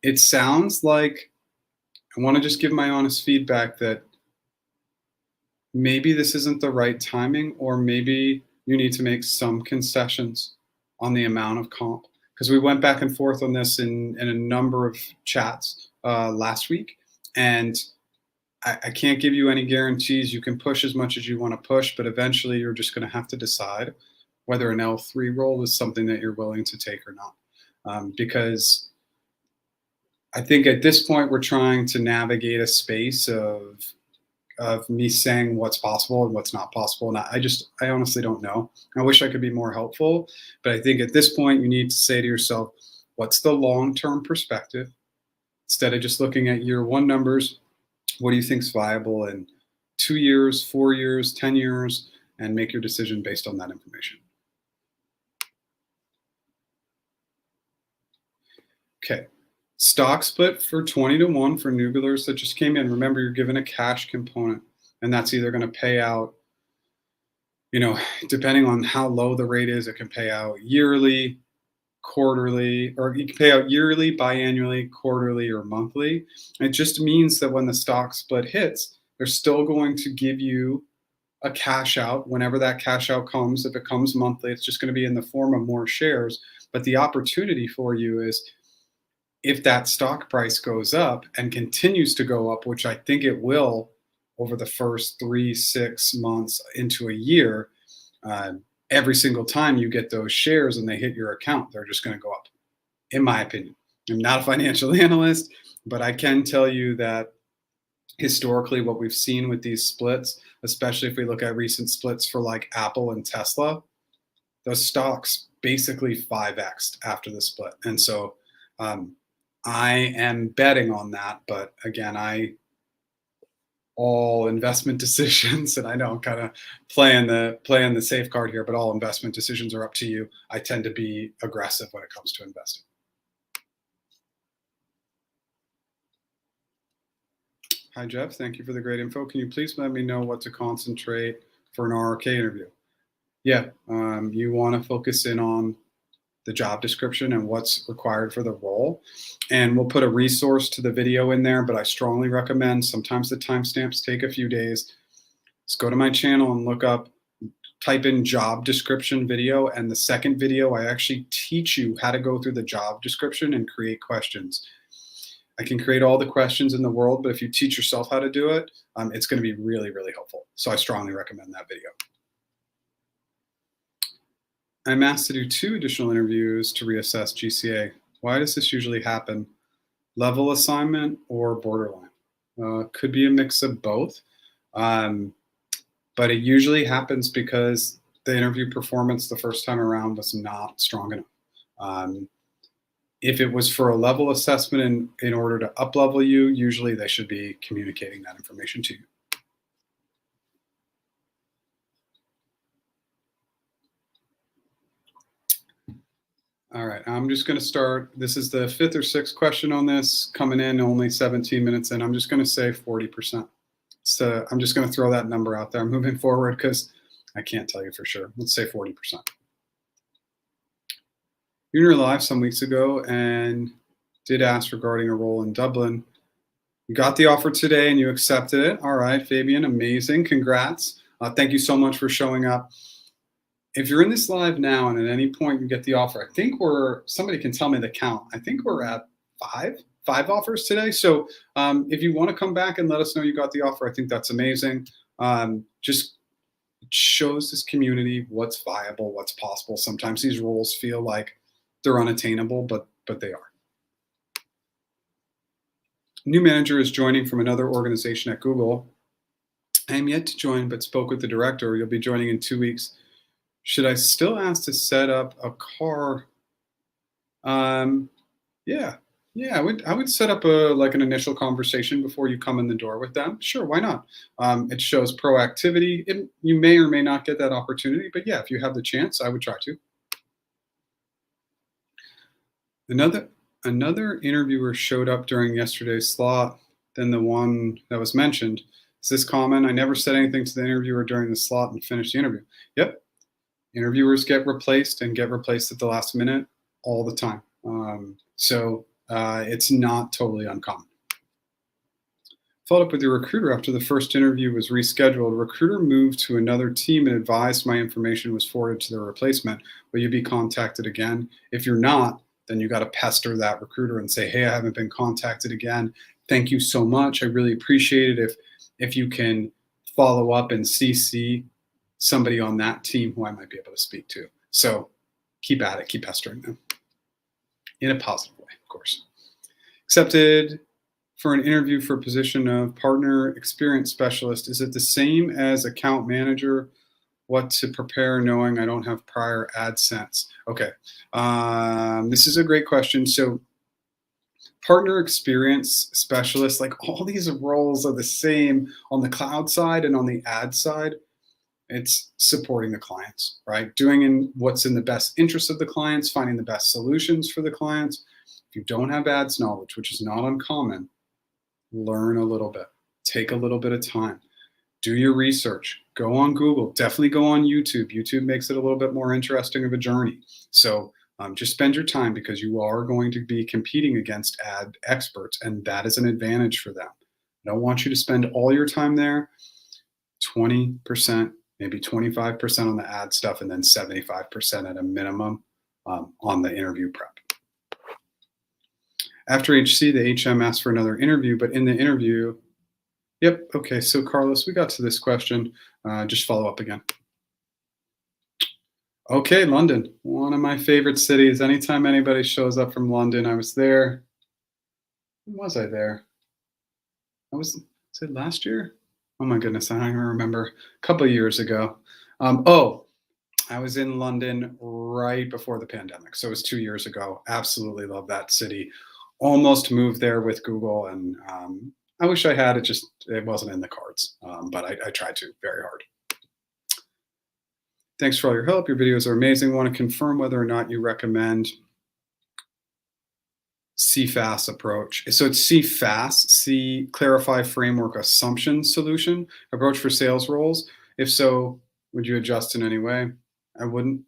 It sounds like, I want to just give my honest feedback that maybe this isn't the right timing, or maybe you need to make some concessions on the amount of comp, because we went back and forth on this in a number of chats last week, and I can't give you any guarantees. You can push as much as you want to push, but eventually you're just going to have to decide whether an L3 role is something that you're willing to take or not. Because I think at this point we're trying to navigate a space of me saying what's possible and what's not possible. And I honestly don't know. I wish I could be more helpful, but I think at this point you need to say to yourself, what's the long-term perspective? Instead of just looking at year 1 numbers, what do you think is viable in 2 years, 4 years, 10 years, and make your decision based on that information. Okay, stock split for 20-1 for newbillers that just came in. Remember, you're given a cash component, and that's either going to pay out, depending on how low the rate is, it can pay out yearly, quarterly, or you can pay out yearly, biannually, quarterly, or monthly. It just means that when the stock split hits, they're still going to give you a cash out whenever that cash out comes. If it comes monthly, it's just going to be in the form of more shares. But the opportunity for you is, if that stock price goes up and continues to go up, which I think it will over the first 3-6 months into a year, every single time you get those shares and they hit your account, they're just going to go up, in my opinion. I'm not a financial analyst, but I can tell you that historically what we've seen with these splits, especially if we look at recent splits for like Apple and Tesla, those stocks basically 5x'd after the split. And so I am betting on that. But again, all investment decisions, and I know I'm kind of playing the safe card here, but all investment decisions are up to you. I tend to be aggressive when it comes to investing. Hi, Jeff. Thank you for the great info. Can you please let me know what to concentrate for an RRK interview? Yeah, you want to focus in on the job description and what's required for the role. And we'll put a resource to the video in there, but I strongly recommend, sometimes the timestamps take a few days. Just go to my channel and type in job description video. And the second video, I actually teach you how to go through the job description and create questions. I can create all the questions in the world, but if you teach yourself how to do it, it's going to be really, really helpful. So I strongly recommend that video. I'm asked to do 2 additional interviews to reassess GCA. Why does this usually happen? Level assignment or borderline? Could be a mix of both. But it usually happens because the interview performance the first time around was not strong enough. If it was for a level assessment in order to up-level you, usually they should be communicating that information to you. All right, I'm just going to start. This is the 5th or 6th question on this, coming in only 17 minutes in. I'm just going to say 40%. So I'm just going to throw that number out there moving forward because I can't tell you for sure. Let's say 40%. You were live some weeks ago and did ask regarding a role in Dublin. You got the offer today and you accepted it. All right, Fabian, amazing. Congrats. Thank you so much for showing up. If you're in this live now and at any point you get the offer, I think somebody can tell me the count. I think we're at five offers today. So if you want to come back and let us know you got the offer, I think that's amazing. Just shows this community what's viable, what's possible. Sometimes these roles feel like they're unattainable, but they are. New manager is joining from another organization at Google. I am yet to join, but spoke with the director. You'll be joining in 2 weeks. Should I still ask to set up a car? Yeah, I would set up an initial conversation before you come in the door with them. Sure, why not? It shows proactivity. You may or may not get that opportunity, but yeah, if you have the chance, I would try to. Another interviewer showed up during yesterday's slot than the one that was mentioned. Is this common? I never said anything to the interviewer during the slot and finished the interview. Yep. Interviewers get replaced at the last minute all the time. So it's not totally uncommon. Followed up with your recruiter after the first interview was rescheduled. Recruiter moved to another team and advised my information was forwarded to the replacement. Will you be contacted again? If you're not, then you got to pester that recruiter and say, hey, I haven't been contacted again. Thank you so much. I really appreciate it if you can follow up and CC somebody on that team who I might be able to speak to. So keep at it, keep pestering them in a positive way, of course. Accepted for an interview for a position of partner experience specialist. Is it the same as account manager? What to prepare knowing I don't have prior AdSense? Okay, this is a great question. So partner experience specialist, like all these roles are the same on the cloud side and on the ad side. It's supporting the clients, right? Doing what's in the best interest of the clients, finding the best solutions for the clients. If you don't have ads knowledge, which is not uncommon, learn a little bit. Take a little bit of time. Do your research. Go on Google. Definitely go on YouTube. YouTube makes it a little bit more interesting of a journey. So just spend your time because you are going to be competing against ad experts, and that is an advantage for them. I don't want you to spend all your time there. 20%, maybe 25% on the ad stuff, and then 75% at a minimum on the interview prep. After HC, the HM asked for another interview, but in the interview, yep, okay, so Carlos, we got to this question. Just follow up again. Okay, London, one of my favorite cities. Anytime anybody shows up from London, I was there. When was I there? Was it last year? Oh my goodness, I don't even remember. A couple of years ago. I was in London right before the pandemic. So it was 2 years ago. Absolutely love that city. Almost moved there with Google, and I wish I had. It wasn't in the cards, but I tried to very hard. Thanks for all your help. Your videos are amazing. Want to confirm whether or not you recommend CFAS approach. So it's CFAS, Clarify Framework Assumption Solution approach for sales roles. If so, would you adjust in any way? I wouldn't.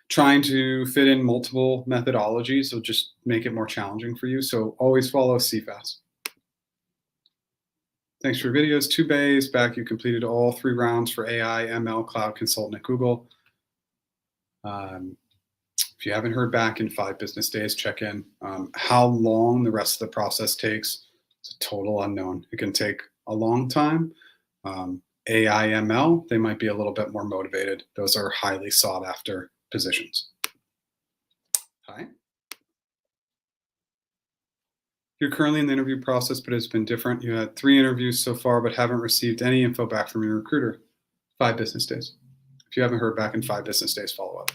Trying to fit in multiple methodologies will just make it more challenging for you. So always follow CFAS. Thanks for your videos. 2 days back, you completed all 3 rounds for AI, ML, Cloud Consultant at Google. If you haven't heard back in 5 business days, check in. How long the rest of the process takes is a total unknown. It can take a long time. AIML, they might be a little bit more motivated. Those are highly sought after positions. Hi. You're currently in the interview process, but it's been different. You had 3 interviews so far, but haven't received any info back from your recruiter. 5 business days. If you haven't heard back in 5 business days, follow up.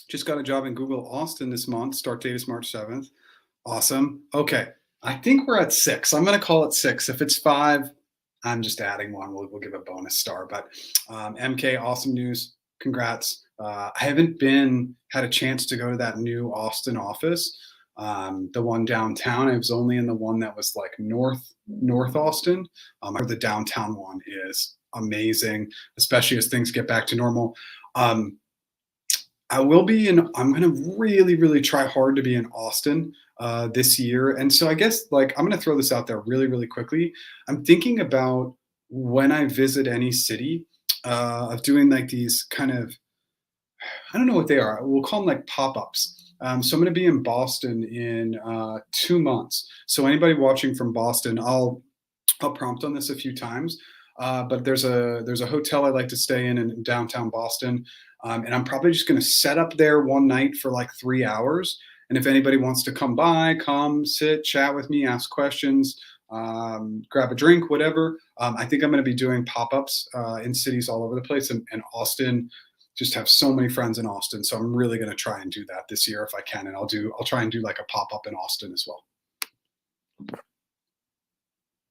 Just got a job in Google Austin this month. Start date is March 7th. Awesome. Okay. I think we're at 6. I'm going to call it 6. If it's 5, I'm just adding one. We'll give a bonus star. But MK, awesome news. Congrats. I haven't had a chance to go to that new Austin office, the one downtown. I was only in the one that was like North Austin. I heard the downtown one is amazing, especially as things get back to normal. I'm going to really, really try hard to be in Austin this year. And so I guess like I'm going to throw this out there really, really quickly. I'm thinking about when I visit any city of doing like these kind of, I don't know what they are. We'll call them like pop-ups. So I'm going to be in Boston in 2 months. So anybody watching from Boston, I'll prompt on this a few times. But there's a hotel I like to stay in downtown Boston. And I'm probably just going to set up there one night for like 3 hours. And if anybody wants to come by, come sit, chat with me, ask questions, grab a drink, whatever. I think I'm going to be doing pop-ups in cities all over the place. And Austin, just have so many friends in Austin. So I'm really going to try and do that this year if I can. And I'll try and do like a pop-up in Austin as well.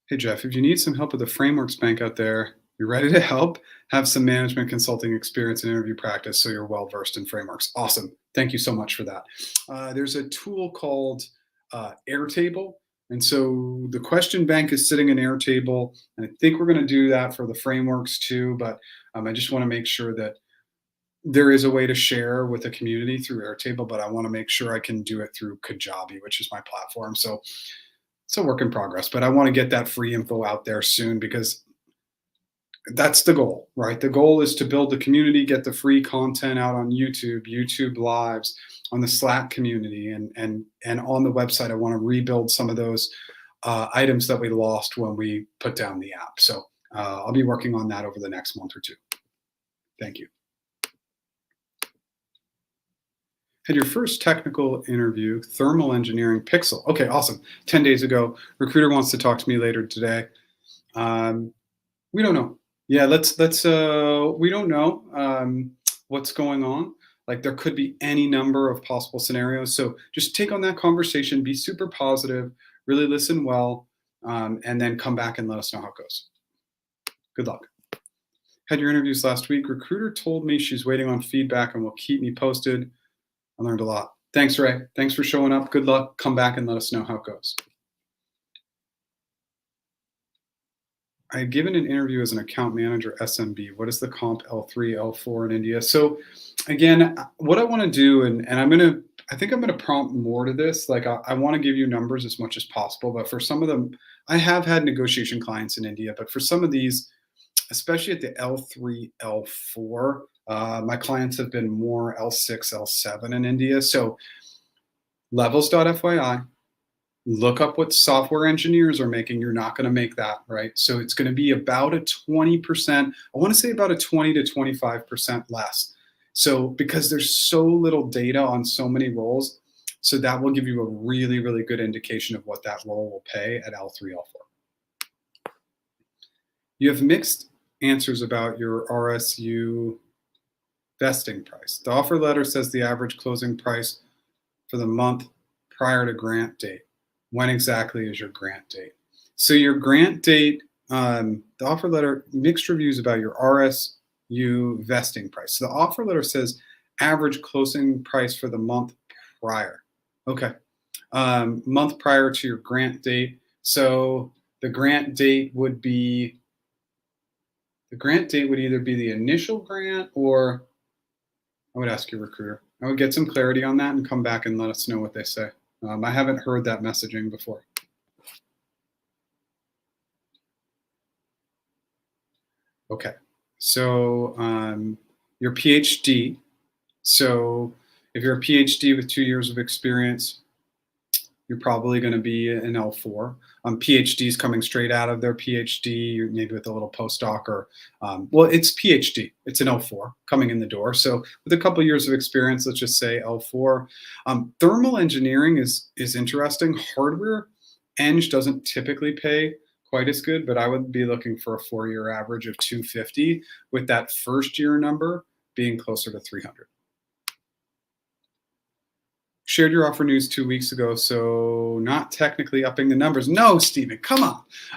Hey, Jeff, if you need some help with the frameworks bank out there, you're ready to help, have some management consulting experience and interview practice so you're well-versed in frameworks. Awesome. Thank you so much for that. There's a tool called Airtable. And so the question bank is sitting in Airtable. And I think we're going to do that for the frameworks too. But I just want to make sure that there is a way to share with the community through Airtable, but I want to make sure I can do it through Kajabi, which is my platform. So it's a work in progress, but I want to get that free info out there soon because that's the goal, right? The goal is to build the community, get the free content out on YouTube Lives, on the Slack community, and on the website. I want to rebuild some of those items that we lost when we put down the app. So I'll be working on that over the next month or two. Thank you. Had your first technical interview, thermal engineering Pixel. Okay, awesome. 10 days ago. Recruiter wants to talk to me later today. We don't know. Yeah, we don't know what's going on. Like there could be any number of possible scenarios. So just take on that conversation, be super positive, really listen well, and then come back and let us know how it goes. Good luck. Had your interviews last week. Recruiter told me she's waiting on feedback and will keep me posted. I learned a lot. Thanks, Ray. Thanks for showing up. Good luck. Come back and let us know how it goes. I had given an interview as an account manager SMB. What is the comp L3, L4 in India? So again, what I want to do, and I think I'm going to prompt more to this. Like I want to give you numbers as much as possible, but for some of them, I have had negotiation clients in India, but for some of these, especially at the L3, L4, my clients have been more L6, L7 in India. So levels.fyi. Look up what software engineers are making. You're not going to make that, right? So it's going to be about a 20%. I want to say about a 20 to 25% less. So because there's so little data on so many roles, so that will give you a really, really good indication of what that role will pay at L3, L4. You have mixed answers about your RSU vesting price. The offer letter says the average closing price for the month prior to grant date. When exactly is your grant date? So your grant date, the offer letter, mixed reviews about your RSU vesting price. So the offer letter says average closing price for the month prior. Okay. Month prior to your grant date. So the grant date would either be the initial grant, or I would ask your recruiter. I would get some clarity on that and come back and let us know what they say. I haven't heard that messaging before. Okay, so your PhD, So if you're a PhD with 2 years of experience, you're probably going to be an L4. PhDs coming straight out of their PhD, or maybe with a little postdoc, or well, it's PhD. It's an L4 coming in the door. So with a couple years of experience, let's just say L4. Thermal engineering is interesting. Hardware eng doesn't typically pay quite as good, but I would be looking for a 4-year average of 250, with that first year number being closer to 300. Shared your offer news 2 weeks ago, so not technically upping the numbers. No, Stephen, come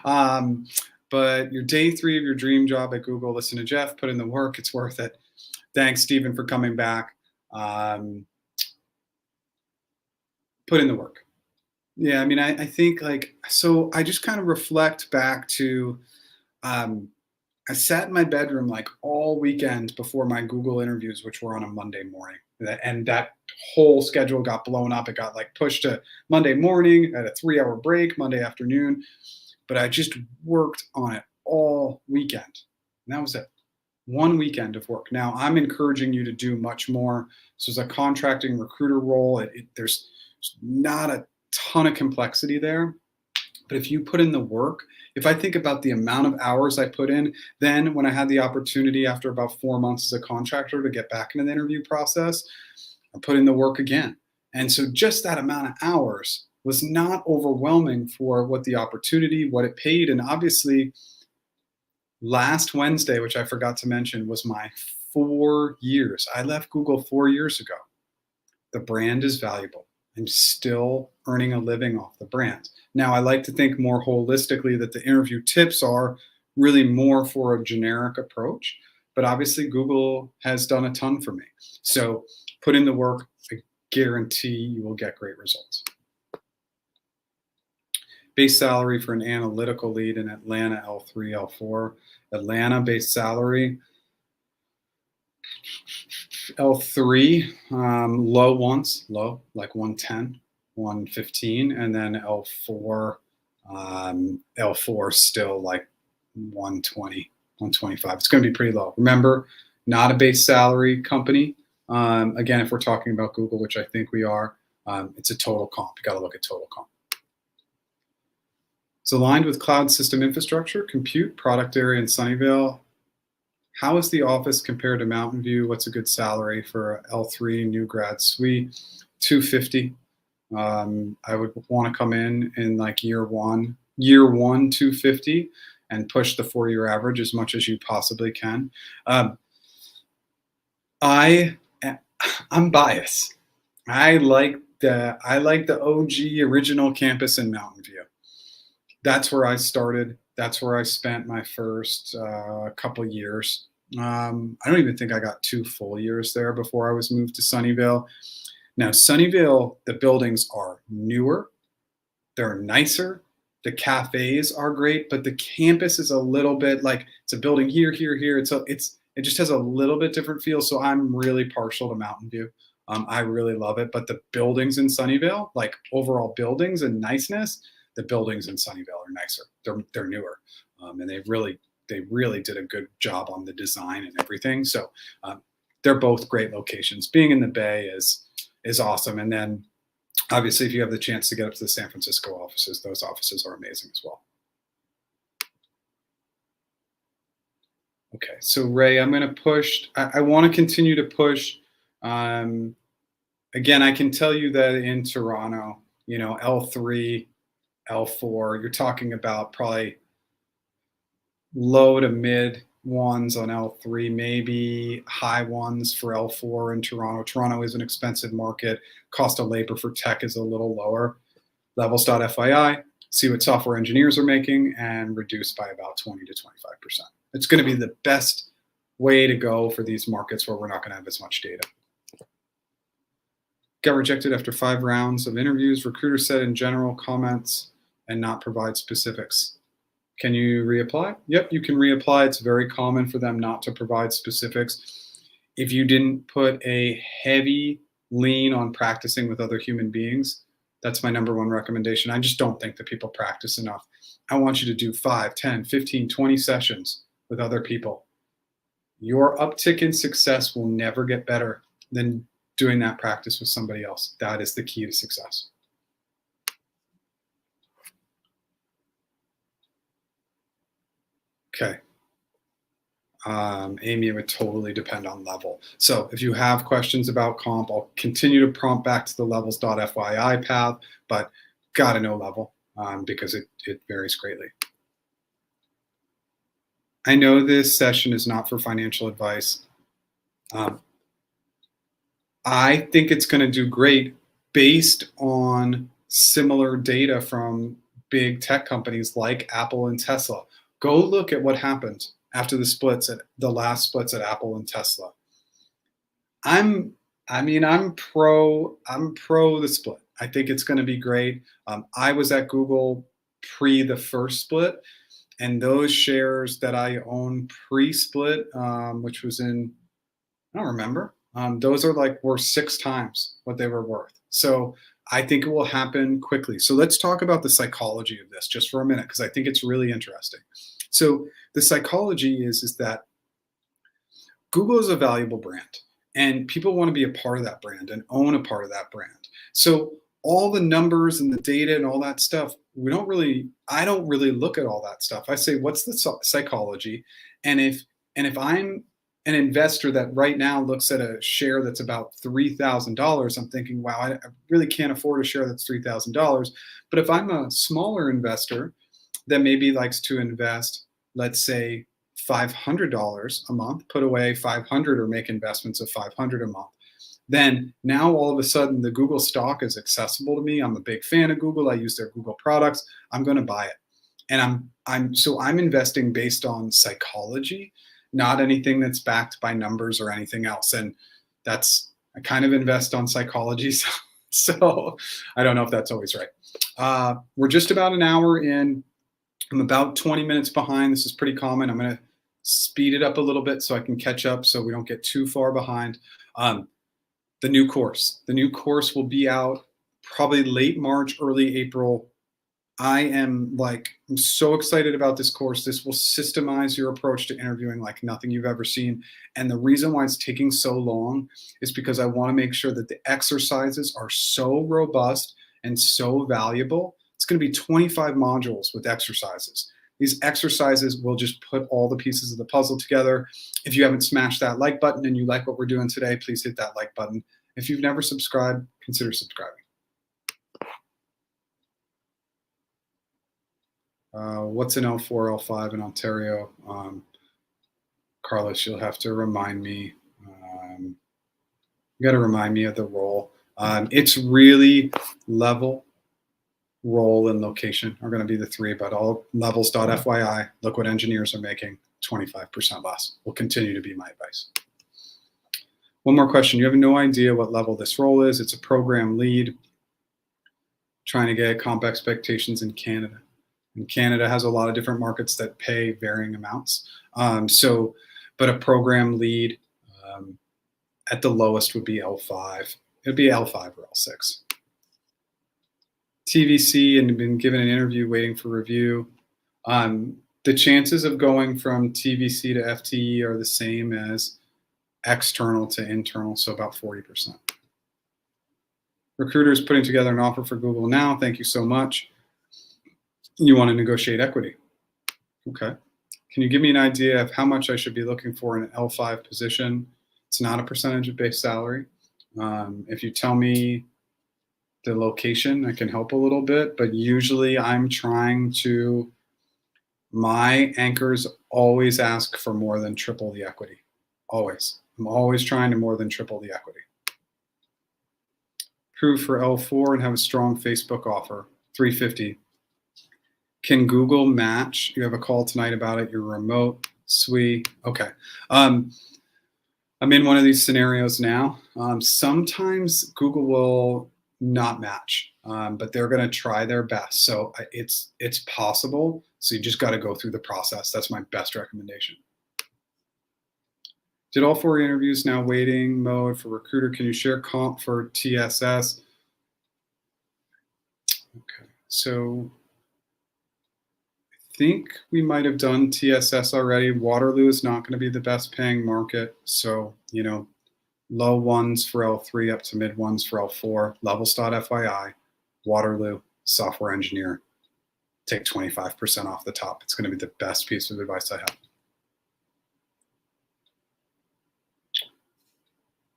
on. But your day 3 of your dream job at Google, listen to Jeff, put in the work, it's worth it. Thanks, Stephen, for coming back. Put in the work. Yeah, I mean, I think so I just kind of reflect back to, I sat in my bedroom like all weekend before my Google interviews, which were on a Monday morning. And that whole schedule got blown up. It got pushed to Monday morning at a 3-hour break, Monday afternoon. But I just worked on it all weekend. And that was it. One weekend of work. Now I'm encouraging you to do much more. So as a contracting recruiter role, there's not a ton of complexity there. But if you put in the work, if I think about the amount of hours I put in, then when I had the opportunity after about 4 months as a contractor to get back into the interview process, I put in the work again. And so just that amount of hours was not overwhelming for what the opportunity, what it paid. And obviously, last Wednesday, which I forgot to mention, was my 4 years. I left Google 4 years ago. The brand is valuable. I'm still earning a living off the brand. Now, I like to think more holistically that the interview tips are really more for a generic approach, but obviously Google has done a ton for me. So put in the work. I guarantee you will get great results. Base salary for an analytical lead in Atlanta, L3, L4. Atlanta base salary, L3, low ones, low, like 110, 115, and then L4, L4 still like 120, 125. It's going to be pretty low. Remember, not a base salary company. Again, if we're talking about Google, which I think we are, it's a total comp. You got to look at total comp. It's aligned with cloud system infrastructure, compute, product area in Sunnyvale. How is the office compared to Mountain View? What's a good salary for L3 new grad suite? 250. I would want to come in like year one, 250, and push the 4-year average as much as you possibly can. I'm biased. I like the OG original campus in Mountain View. That's where I started. That's where I spent my first couple years. I don't even think I got 2 full years there before I was moved to Sunnyvale. Now, Sunnyvale, the buildings are newer. They're nicer. The cafes are great, but the campus is a little bit like it's a building here, here, here. It just has a little bit different feel. So I'm really partial to Mountain View. I really love it. But the buildings in Sunnyvale, like overall buildings and niceness, the buildings in Sunnyvale are nicer. They're newer, and they really did a good job on the design and everything. So they're both great locations. Being in the Bay is awesome. And then obviously, if you have the chance to get up to the San Francisco offices, those offices are amazing as well. Okay, so Ray, I'm going to push. I want to continue to push. Again, I can tell you that in Toronto, L3, L4, you're talking about probably low to mid ones on L3, maybe high ones for L4 in Toronto. Toronto is an expensive market. Cost of labor for tech is a little lower. Levels.fyi, see what software engineers are making and reduce by about 20 to 25%. It's going to be the best way to go for these markets where we're not going to have as much data. Got rejected after 5 rounds of interviews. Recruiter said in general comments and not provide specifics. Can you reapply? Yep, you can reapply. It's very common for them not to provide specifics. If you didn't put a heavy lean on practicing with other human beings, that's my number 1 recommendation. I just don't think that people practice enough. I want you to do 5, 10, 15, 20 sessions with other people. Your uptick in success will never get better then doing that practice with somebody else. That is the key to success. Okay. Amy, it would totally depend on level. So if you have questions about comp, I'll continue to prompt back to the levels.fyi path, but gotta know level because it varies greatly. I know this session is not for financial advice. I think it's going to do great based on similar data from big tech companies like Apple and Tesla. Go look at what happened after the last splits at Apple and Tesla. I'm pro the split. I think it's going to be great. I was at Google pre the first split, and those shares that I own pre-split, which was I don't remember. Those are like worth 6 times what they were worth. So I think it will happen quickly. So let's talk about the psychology of this just for a minute, because I think it's really interesting. So the psychology is that Google is a valuable brand, and people want to be a part of that brand and own a part of that brand. So all the numbers and the data and all that stuff, I don't really look at all that stuff. I say, what's the psychology? And if I'm an investor that right now looks at a share that's about $3,000, I'm thinking, wow, I really can't afford a share that's $3,000. But if I'm a smaller investor that maybe likes to invest, let's say $500 a month, put away 500 or make investments of 500 a month, then now all of a sudden the Google stock is accessible to me. I'm a big fan of Google. I use their Google products. I'm going to buy it. And I'm investing based on psychology, not anything that's backed by numbers or anything else. And I kind of invest on psychology. So I don't know if that's always right. We're just about an hour in. I'm about 20 minutes behind. This is pretty common. I'm going to speed it up a little bit so I can catch up so we don't get too far behind. The new course will be out probably late March, early April. I'm so excited about this course. This will systemize your approach to interviewing like nothing you've ever seen. And the reason why it's taking so long is because I want to make sure that the exercises are so robust and so valuable. It's going to be 25 modules with exercises. These exercises will just put all the pieces of the puzzle together. If you haven't smashed that like button and you like what we're doing today, please hit that like button. If you've never subscribed, consider subscribing. What's an L4, L5 in Ontario? Carlos, you'll have to remind me. You got to remind me of the role. It's really level, role, and location are going to be the three, but all levels.fyi, look what engineers are making, 25% less. Will continue to be my advice. One more question. You have no idea what level this role is. It's a program lead trying to get comp expectations in Canada. And Canada has a lot of different markets that pay varying amounts. But a program lead at the lowest would be L5. It would be L5 or L6. TVC and been given an interview waiting for review. The chances of going from TVC to FTE are the same as external to internal, so about 40%. Recruiters putting together an offer for Google now. Thank you so much. You want to negotiate equity. Okay. Can you give me an idea of how much I should be looking for in an L5 position? It's not a percentage of base salary. If you tell me the location, I can help a little bit, but usually my anchors always ask for more than triple the equity. Always. I'm always trying to more than triple the equity. Prove for L4 and have a strong Facebook offer, 350. Can Google match? You have a call tonight about it. You're remote. Sweet. Okay. I'm in one of these scenarios now. Sometimes Google will not match, but they're going to try their best. So it's possible. So you just got to go through the process. That's my best recommendation. Did all 4 interviews now waiting mode for recruiter? Can you share comp for TSS? Okay. So I think we might have done TSS already. Waterloo is not going to be the best paying market. So, low ones for L3 up to mid ones for L4, levels.fyi, Waterloo, software engineer. Take 25% off the top. It's going to be the best piece of advice I have.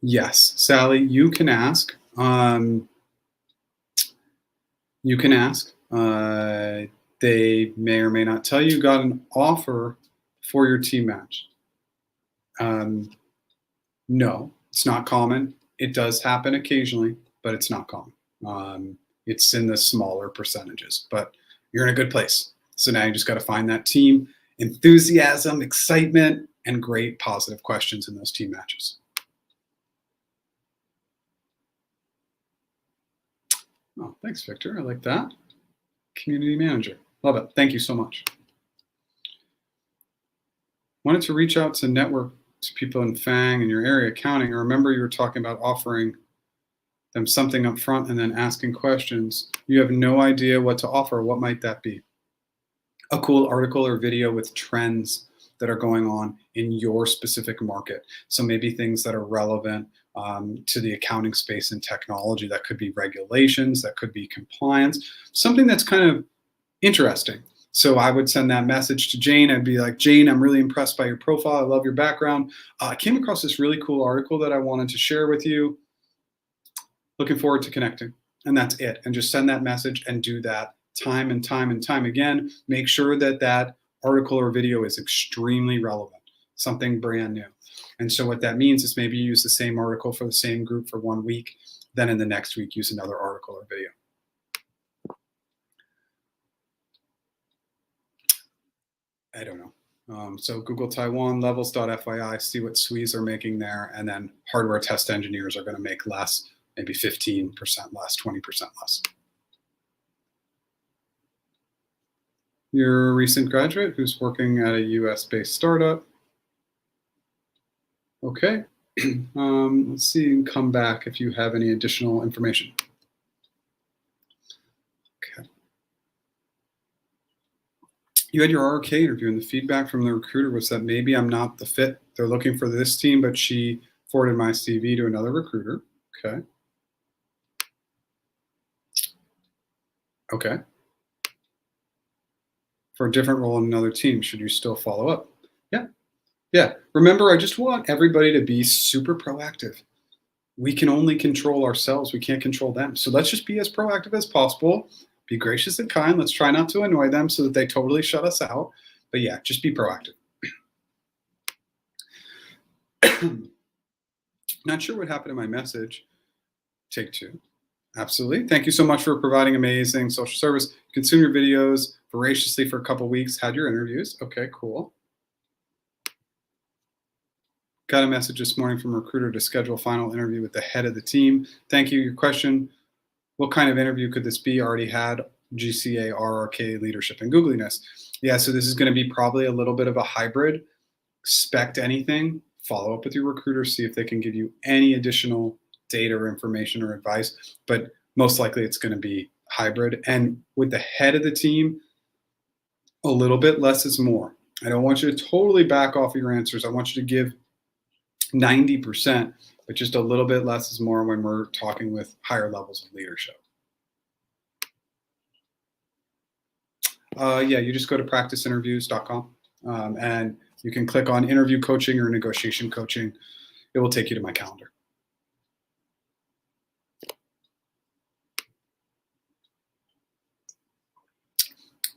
Yes, Sally, you can ask. You can ask. They may or may not tell you got an offer for your team match. No, it's not common. It does happen occasionally, but it's not common. It's in the smaller percentages, but you're in a good place. So now you just got to find that team enthusiasm, excitement, and great positive questions in those team matches. Oh, thanks, Victor. I like that. Community manager. Love it. Thank you so much. Wanted to reach out to network to people in FANG in your area accounting. I remember you were talking about offering them something up front and then asking questions. You have no idea what to offer. What might that be? A cool article or video with trends that are going on in your specific market. So maybe things that are relevant to the accounting space and technology. That could be regulations, that could be compliance, something that's kind of interesting. So I would send that message to Jane. I'd be like, Jane, I'm really impressed by your profile. I love your background. I came across this really cool article that I wanted to share with you. Looking forward to connecting. And that's it. And just send that message and do that time and time and time again. Make sure that that article or video is extremely relevant, something brand new. And so what that means is maybe you use the same article for the same group for 1 week, then in the next week use another article or video. I don't know. So Google Taiwan, levels.fyi, see what SWEs are making there, and then hardware test engineers are going to make less, maybe 15% less, 20% less. You're a recent graduate who's working at a US-based startup. Okay. Let's see and come back if you have any additional information. Okay. You had your RRK interview, and the feedback from the recruiter was that maybe I'm not the fit. They're looking for this team, but she forwarded my CV to another recruiter. Okay. Okay. For a different role in another team, should you still follow up? Yeah. Yeah. Remember, I just want everybody to be super proactive. We can only control ourselves. We can't control them. So let's just be as proactive as possible. Be gracious and kind. Let's try not to annoy them so that they totally shut us out. But yeah, just be proactive. Not sure what happened to my message. Take two. Absolutely. Thank you so much for providing amazing social service. Consume your videos voraciously for a couple weeks. Had your interviews. Okay, cool. Got a message this morning from a recruiter to schedule a final interview with the head of the team. Thank you. Your question, what kind of interview could this be? Already had GCA, RRK, leadership, and googliness. Yeah, so this is going to be probably a little bit of a hybrid. Expect anything. Follow up with your recruiter, see if they can give you any additional data or information or advice. But most likely it's going to be hybrid. And with the head of the team, a little bit less is more. I don't want you to totally back off your answers. I want you to give 90%, but just a little bit less is more when we're talking with higher levels of leadership. Yeah, you just go to practiceinterviews.com and you can click on interview coaching or negotiation coaching. It will take you to my calendar.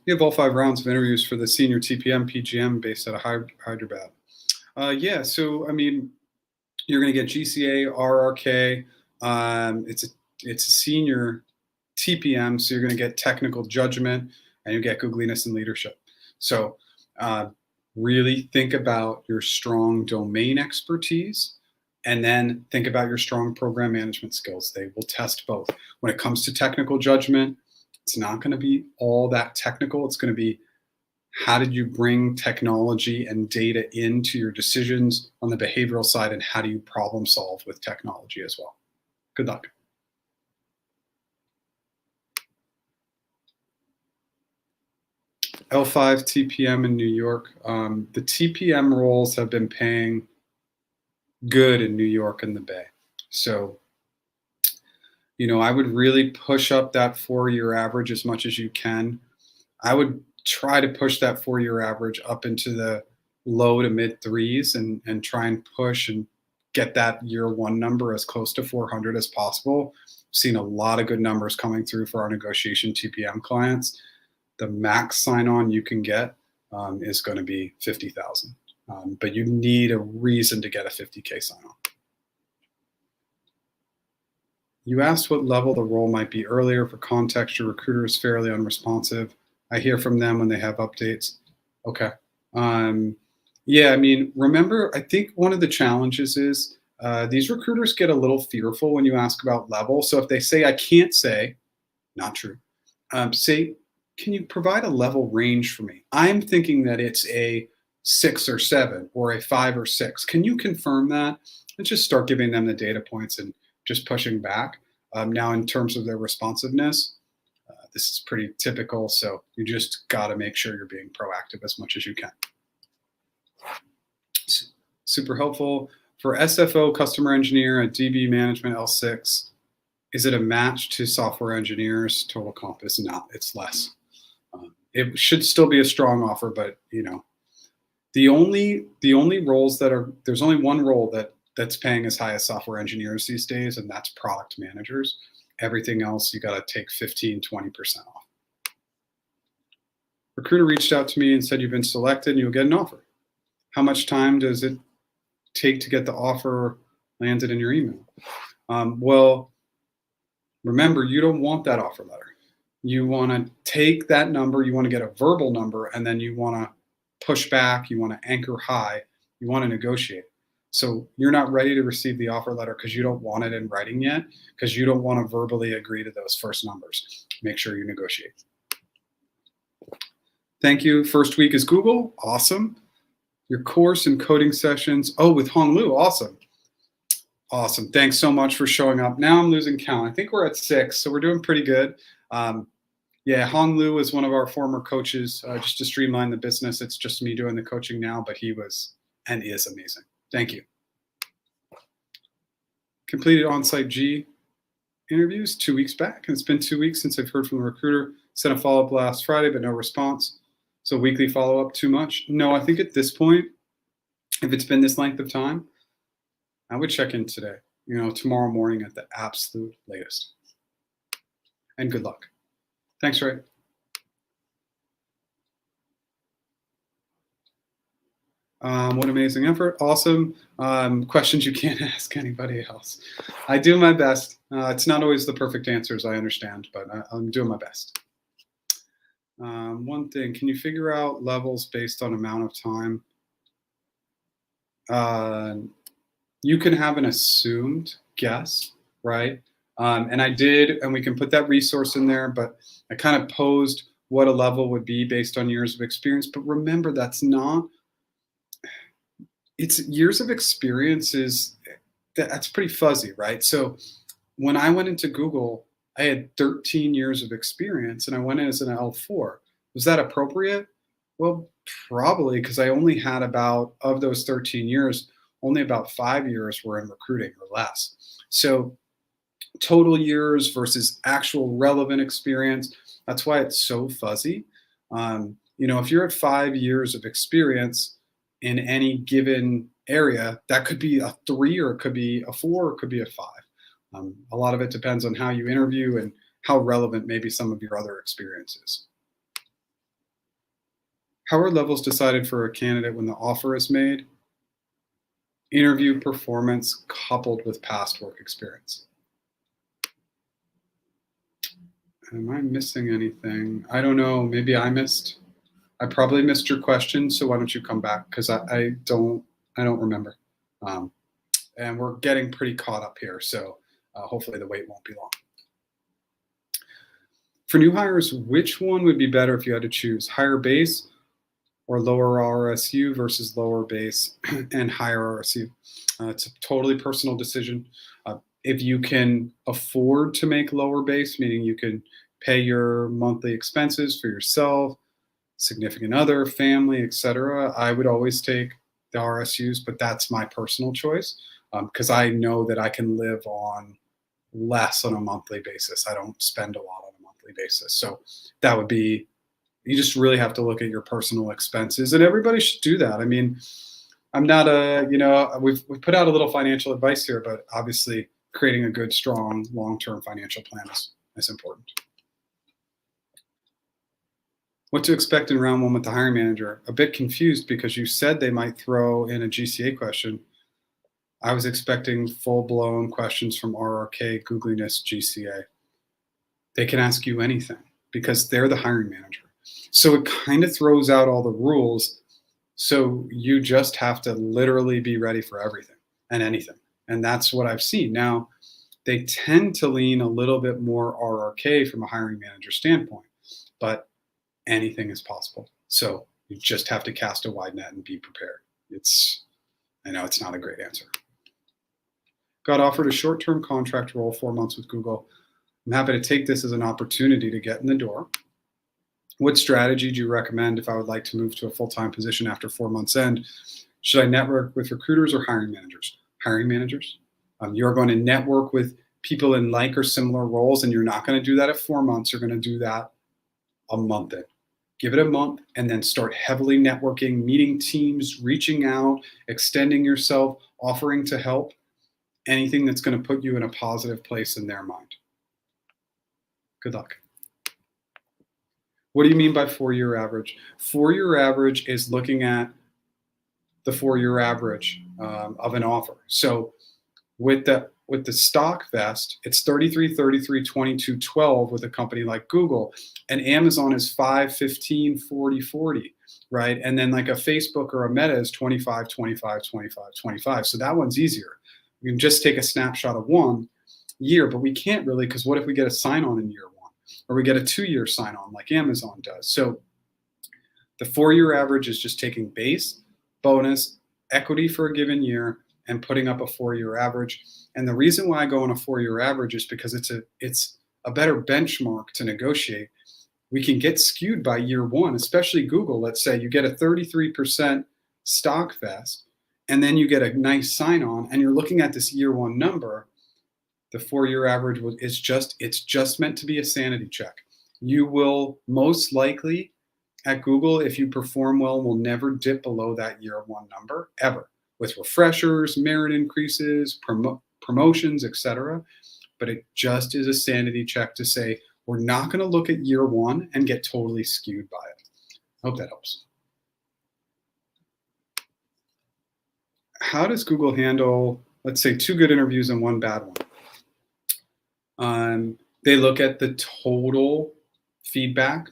You have all 5 rounds of interviews for the Senior TPM PGM based out of Hyderabad. Yeah, so I mean, you're going to get GCA, RRK. It's a senior TPM, so you're going to get technical judgment, and you get googliness and leadership. So really think about your strong domain expertise, and then think about your strong program management skills. They will test both. When it comes to technical judgment, it's not going to be all that technical. It's going to be, how did you bring technology and data into your decisions on the behavioral side, and how do you problem solve with technology as well? Good luck. L5 TPM in New York. The TPM roles have been paying good in New York and the Bay. So, I would really push up that 4-year average as much as you can. I would try to push that 4-year average up into the low to mid threes and try and push and get that year one number as close to 400 as possible. Seen a lot of good numbers coming through for our negotiation TPM clients. The max sign on you can get is going to be 50,000. But you need a reason to get a 50K sign on. You asked what level the role might be earlier. For context, your recruiter is fairly unresponsive. I hear from them when they have updates. Okay. Yeah, I mean, remember, I think one of the challenges is these recruiters get a little fearful when you ask about level. So if they say, I can't say, not true, say, can you provide a level range for me? I'm thinking that it's a 6 or 7 or a 5 or 6. Can you confirm that? And just start giving them the data points and just pushing back. Now, in terms of their responsiveness, this is pretty typical. So you just got to make sure you're being proactive as much as you can. Super helpful. For SFO, customer engineer at DB management L6, is it a match to software engineers? Total comp is not. It's less. It should still be a strong offer, but the only roles that are, there's only one role that's paying as high as software engineers these days, and that's product managers. Everything else, you got to take 15, 20% off. Recruiter reached out to me and said, you've been selected and you'll get an offer. How much time does it take to get the offer landed in your email? Well, remember, you don't want that offer letter. You want to take that number, you want to get a verbal number, and then you want to push back, you want to anchor high, you want to negotiate. So you're not ready to receive the offer letter because you don't want it in writing yet, because you don't want to verbally agree to those first numbers. Make sure you negotiate. Thank you. First week is Google. Awesome. Your course and coding sessions. Oh, with Hong Lu. Awesome. Awesome. Thanks so much for showing up. Now I'm losing count. I think we're at 6, so we're doing pretty good. Yeah, Hong Lu is one of our former coaches, just to streamline the business. It's just me doing the coaching now, but he was and is amazing. Thank you. Completed on-site G interviews 2 weeks back. And it's been 2 weeks since I've heard from the recruiter. Sent a follow-up last Friday, but no response. So weekly follow-up too much? No, I think at this point, if it's been this length of time, I would check in today, tomorrow morning at the absolute latest. And good luck. Thanks, Ray. What amazing effort. Awesome. Questions you can't ask anybody else. I do my best. It's not always the perfect answers, I understand, but I'm doing my best. One thing, can you figure out levels based on amount of time? You can have an assumed guess, right? And I did, and we can put that resource in there, but I kind of posed what a level would be based on years of experience. But remember, it's years of experience that's pretty fuzzy, right? So when I went into Google, I had 13 years of experience and I went in as an L4. Was that appropriate? Well, probably, because I only had of those 13 years, only about 5 years were in recruiting or less. So total years versus actual relevant experience, that's why it's so fuzzy. If you're at 5 years of experience in any given area, that could be a 3 or it could be a 4 or it could be a 5. A lot of it depends on how you interview and how relevant maybe some of your other experiences. How are levels decided for a candidate when the offer is made? Interview performance coupled with past work experience. Am I missing anything? I don't know. Maybe I probably missed your question. So why don't you come back? Because I don't remember. And we're getting pretty caught up here. So hopefully the wait won't be long. For new hires, which one would be better if you had to choose? Higher base or lower RSU versus lower base and higher RSU? It's a totally personal decision. If you can afford to make lower base, meaning you can pay your monthly expenses for yourself, significant other, family, etc., I would always take the RSUs, but that's my personal choice because I know that I can live on less on a monthly basis. I don't spend a lot on a monthly basis. So that would be, you just really have to look at your personal expenses, and everybody should do that. I mean, I'm not a, we've put out a little financial advice here, but obviously creating a good, strong, long-term financial plan is important. What to expect in round one with the hiring manager? A bit confused because you said they might throw in a GCA question. I was expecting full-blown questions from RRK, Googliness, GCA. They can ask you anything because they're the hiring manager. So it kind of throws out all the rules. So you just have to literally be ready for everything and anything. And that's what I've seen. Now, they tend to lean a little bit more RRK from a hiring manager standpoint, but anything is possible. So you just have to cast a wide net and be prepared. I know it's not a great answer. Got offered a short-term contract role, 4 months with Google. I'm happy to take this as an opportunity to get in the door. What strategy do you recommend if I would like to move to a full-time position after 4 months end? Should I network with recruiters or hiring managers? Hiring managers. You're going to network with people in like or similar roles, and you're not going to do that at 4 months. You're going to do that a month in. Give it a month and then start heavily networking, meeting teams, reaching out, extending yourself, offering to help, anything that's going to put you in a positive place in their mind. Good luck. What do you mean by 4-year average? 4-year average is looking at the 4-year average of an offer. So with the stock vest, it's 33, 33, 22, 12 with a company like Google, and Amazon is 5, 15, 40, 40, right? And then like a Facebook or a Meta is 25, 25, 25, 25. So that one's easier. We can just take a snapshot of 1 year, but we can't really, because what if we get a sign-on in year 1? Or we get a 2-year sign-on like Amazon does. So the 4-year average is just taking base, bonus, equity for a given year, and putting up a 4-year average. And the reason why I go on a 4-year average is because it's a better benchmark to negotiate. We can get skewed by year 1, especially Google. Let's say you get a 33% stock vest, and then you get a nice sign-on, and you're looking at this year 1 number. The 4-year average it's just meant to be a sanity check. You will most likely at Google, if you perform well, will never dip below that year 1 number ever, with refreshers, merit increases, promotions, etc. But it just is a sanity check to say we're not going to look at year 1 and get totally skewed by it. Hope that helps. How does Google handle, let's say, 2 good interviews and 1 bad one? They look at the total feedback.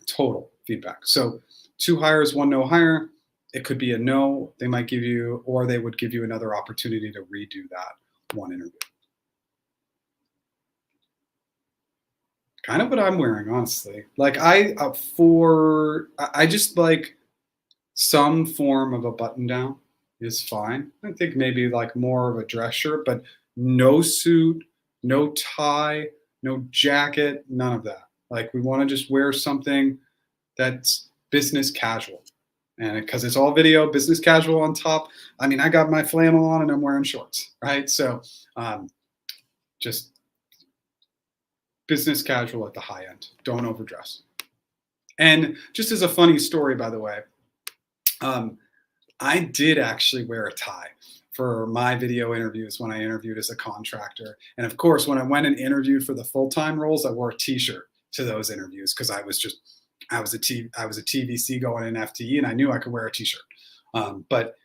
So 2 hires, 1 no hire. It could be a no. They might give you, or they would give you another opportunity to redo that 1 interview. Kind of what I'm wearing, honestly. Like I just like some form of a button down is fine. I think maybe like more of a dress shirt, but no suit, no tie, no jacket, none of that. Like we want to just wear something that's business casual. And because it's all video, business casual on top. I mean, I got my flannel on and I'm wearing shorts, right? So just business casual at the high end. Don't overdress. And just as a funny story, by the way, I did actually wear a tie for my video interviews when I interviewed as a contractor. And of course, when I went and interviewed for the full-time roles, I wore a t-shirt to those interviews because I was a TVC going in FTE, and I knew I could wear a t-shirt. But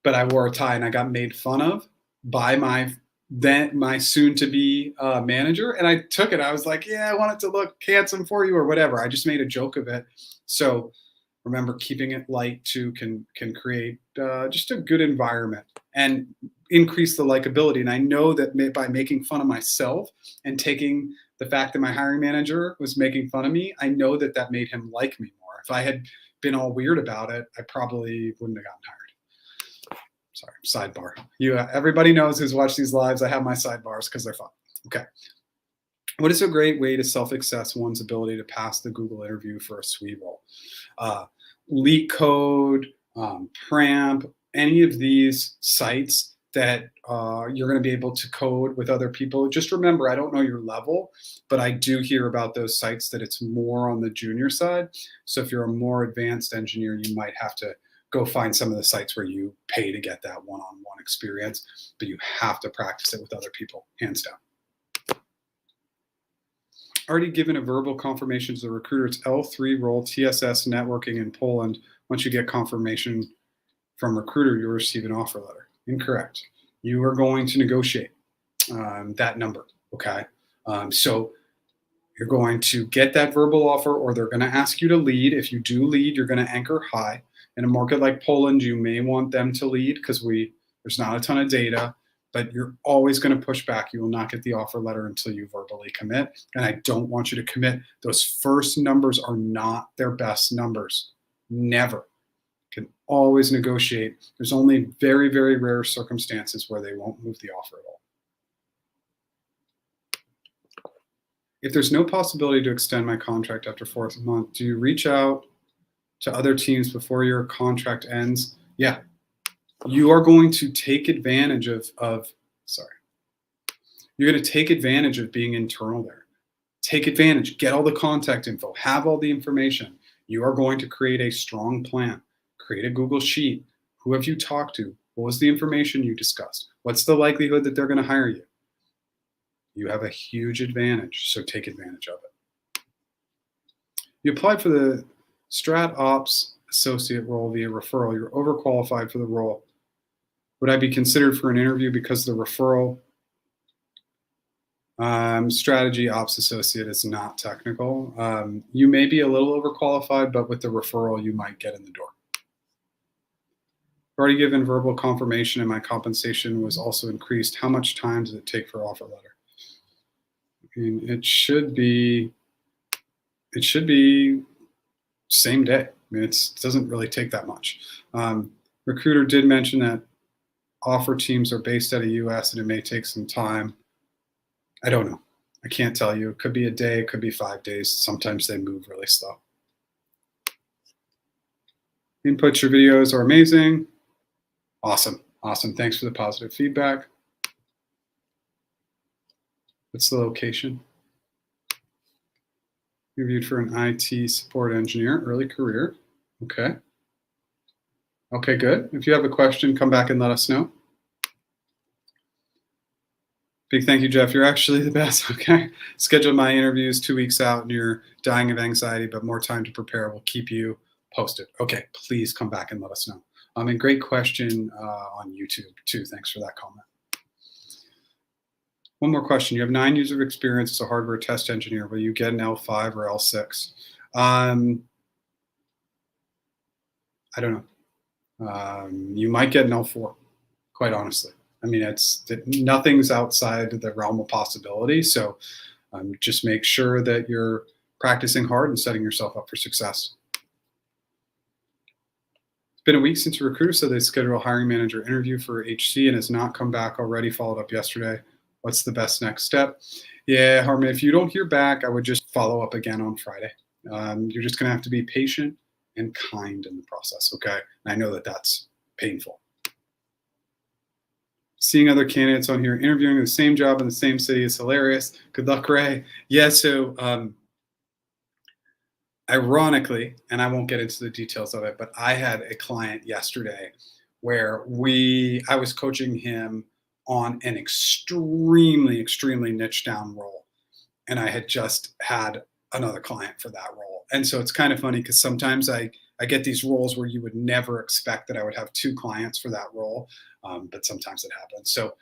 I wore a tie, and I got made fun of by my soon-to-be manager, and I took it. I was like, yeah, I want it to look handsome for you or whatever. I just made a joke of it. So remember, keeping it light too can create just a good environment and increase the likability. And I know that by making fun of myself and taking the fact that my hiring manager was making fun of me, I know that made him like me more. If I had been all weird about it, I probably wouldn't have gotten hired. Sorry, sidebar. Everybody knows who's watched these lives. I have my sidebars because they're fun. Okay. What is a great way to self-assess one's ability to pass the Google interview for a SWE role? Leak code, Pramp, any of these sites that you're going to be able to code with other people, just remember, I don't know your level, but I do hear about those sites that it's more on the junior side. So if you're a more advanced engineer, you might have to go find some of the sites where you pay to get that one-on-one experience, but you have to practice it with other people, hands down. Already given a verbal confirmation to the recruiter, it's L3 role, TSS networking in Poland. Once you get confirmation from recruiter, you'll receive an offer letter. Incorrect. You are going to negotiate that number, okay? So you're going to get that verbal offer, or they're going to ask you to lead. If you do lead, you're going to anchor high. In a market like Poland, you may want them to lead because there's not a ton of data, but you're always going to push back. You will not get the offer letter until you verbally commit. And I don't want you to commit. Those first numbers are not their best numbers. Never. Can always negotiate. There's only very, very rare circumstances where they won't move the offer at all. If there's no possibility to extend my contract after 4th month, do you reach out to other teams before your contract ends? Yeah. You are going to take advantage you're going to take advantage of being internal there. Take advantage, get all the contact info, have all the information. You are going to create a strong plan. Create a Google Sheet. Who have you talked to? What was the information you discussed? What's the likelihood that they're going to hire you? You have a huge advantage, so take advantage of it. You applied for the Strat Ops Associate role via referral. You're overqualified for the role. Would I be considered for an interview because of the referral? Strategy Ops Associate is not technical. You may be a little overqualified, but with the referral, you might get in the door. I've already given verbal confirmation and my compensation was also increased. How much time does it take for offer letter? I mean, it should be same day. I mean, it doesn't really take that much. Recruiter did mention that offer teams are based out of US and it may take some time. I don't know. I can't tell you. It could be a day, it could be 5 days. Sometimes they move really slow. Inputs, your videos are amazing. Awesome. Awesome. Thanks for the positive feedback. What's the location? Interviewed for an IT support engineer, early career. Okay. Okay, good. If you have a question, come back and let us know. Big thank you, Jeff. You're actually the best. Okay. Scheduled my interviews 2 weeks out and you're dying of anxiety, but more time to prepare. We'll keep you posted. Okay. Please come back and let us know. And great question on YouTube too. Thanks for that comment. One more question. You have 9 years of experience as a hardware test engineer. Will you get an L5 or L6? I don't know. You might get an L4, quite honestly. I mean, nothing's outside the realm of possibility. So just make sure that you're practicing hard and setting yourself up for success. It's been a week since a recruiter said they scheduled a hiring manager interview for HC and has not come back already, followed up yesterday. What's the best next step? Yeah, Harmon, if you don't hear back, I would just follow up again on Friday. You're just going to have to be patient and kind in the process, okay? And I know that that's painful. Seeing other candidates on here interviewing the same job in the same city is hilarious. Good luck, Ray. Yeah, so ironically, and I won't get into the details of it, but I had a client yesterday where I was coaching him on an extremely, extremely niche down role. And I had just had another client for that role. And so it's kind of funny because sometimes I get these roles where you would never expect that I would have 2 clients for that role, but sometimes it happens. So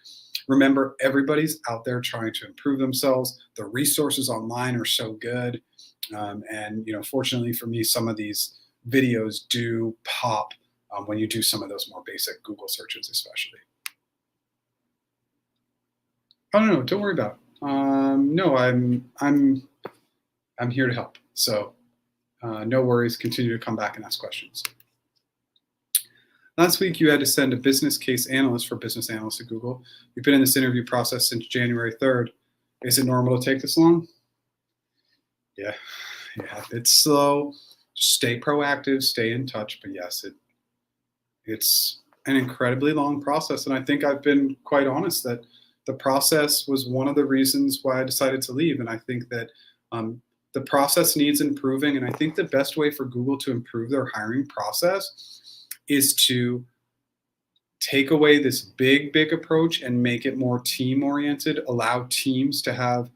remember, everybody's out there trying to improve themselves. The resources online are so good. And fortunately for me, some of these videos do pop when you do some of those more basic Google searches, especially. Oh no, don't worry about it. No, I'm here to help. So no worries. Continue to come back and ask questions. Last week, you had to send a business case analyst for business analyst at Google. You've been in this interview process since January 3rd. Is it normal to take this long? Yeah, it's slow. Stay proactive, stay in touch. But yes, it's an incredibly long process. And I think I've been quite honest that the process was one of the reasons why I decided to leave. And I think that the process needs improving. And I think the best way for Google to improve their hiring process is to take away this big approach and make it more team oriented, allow teams to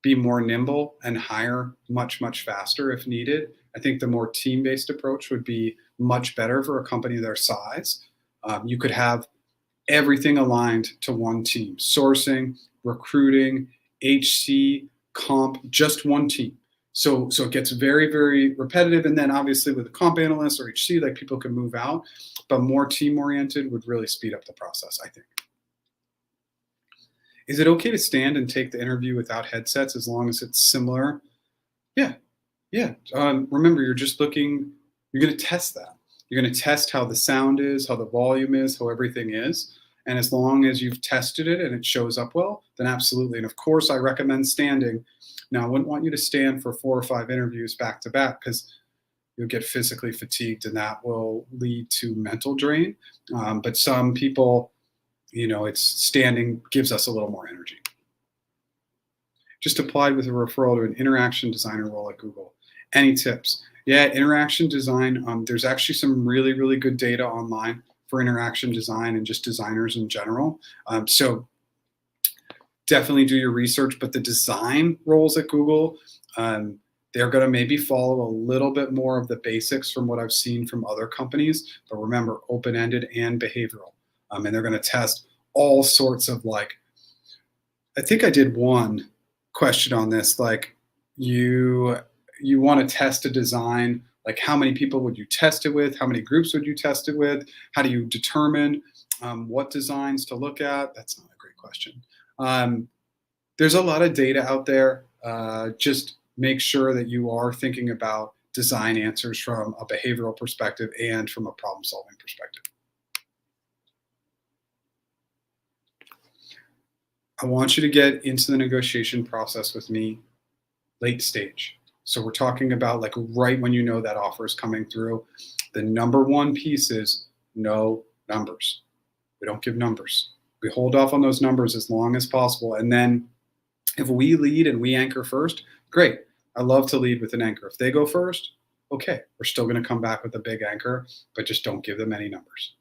be more nimble and hire much faster if needed. I think the more team-based approach would be much better for a company their size. You could have everything aligned to one team: sourcing, recruiting, HC, comp, just one team. So it gets very repetitive. And then obviously with a comp analyst or HC, like, people can move out, but more team oriented would really speed up the process, I think. Is it okay to stand and take the interview without headsets as long as it's similar? Yeah. Remember, you're going to test that. You're going to test how the sound is, how the volume is, how everything is. And as long as you've tested it and it shows up well, then absolutely. And of course, I recommend standing. Now, I wouldn't want you to stand for 4 or 5 interviews back to back, because you'll get physically fatigued and that will lead to mental drain. But some people, it's standing gives us a little more energy. Just applied with a referral to an interaction designer role at Google. Any tips? Yeah, interaction design. There's actually some really good data online for interaction design and just designers in general. So definitely do your research. But the design roles at Google, they're going to maybe follow a little bit more of the basics from what I've seen from other companies. But remember, open-ended and behavioral. And they're going to test all sorts of, I think I did one question on this, you want to test a design, how many people would you test it with? How many groups would you test it with? How do you determine what designs to look at? That's not a great question. There's a lot of data out there. Just make sure that you are thinking about design answers from a behavioral perspective and from a problem-solving perspective. I want you to get into the negotiation process with me late stage. So we're talking about right when you know that offer is coming through. The number one piece is no numbers. We don't give numbers. We hold off on those numbers as long as possible. And then if we lead and we anchor first, great. I love to lead with an anchor. If they go first, okay, we're still going to come back with a big anchor, but just don't give them any numbers.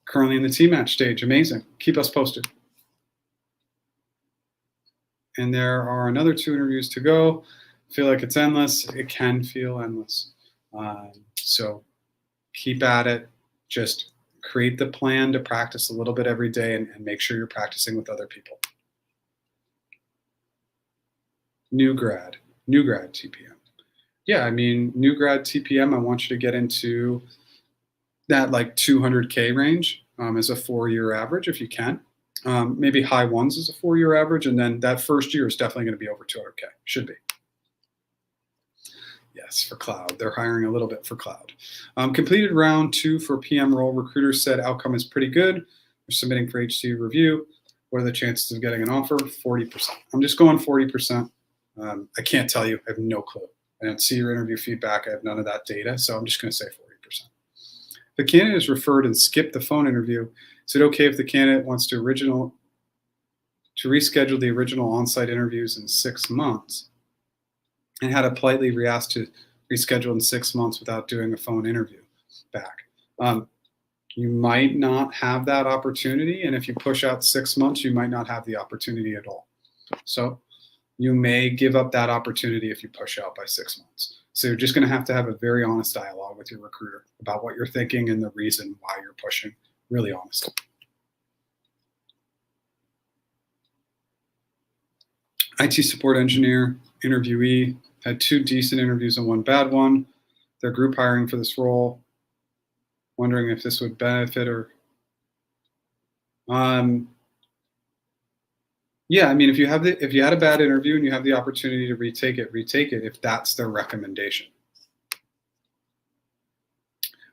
Currently in the T-match stage. Amazing. Keep us posted. And there are another 2 interviews to go. Feel like it's endless. It can feel endless. So keep at it. Just create the plan to practice a little bit every day and make sure you're practicing with other people. New grad TPM. Yeah, new grad TPM, I want you to get into that 200K range as a 4-year average if you can. Maybe high ones as a 4-year average, and then that first year is definitely going to be over 200K. Should be. Yes, for cloud. They're hiring a little bit for cloud. Completed round 2 for PM role. Recruiters said outcome is pretty good. They're submitting for HC review. What are the chances of getting an offer? 40%. I'm just going 40%. I can't tell you. I have no clue. I didn't see your interview feedback. I have none of that data, so I'm just going to say 40%. The candidate is referred and skipped the phone interview. Is it okay if the candidate wants to reschedule the original on-site interviews in 6 months and had to politely re-ask to reschedule in 6 months without doing a phone interview back? You might not have that opportunity, and if you push out 6 months, you might not have the opportunity at all. So you may give up that opportunity if you push out by 6 months. So you're just going to have a very honest dialogue with your recruiter about what you're thinking and the reason why you're pushing. Really honest. IT support engineer, interviewee, had 2 decent interviews and 1 bad one. They're group hiring for this role. Wondering if this would benefit or... Yeah, if you had a bad interview and you have the opportunity to retake it if that's their recommendation.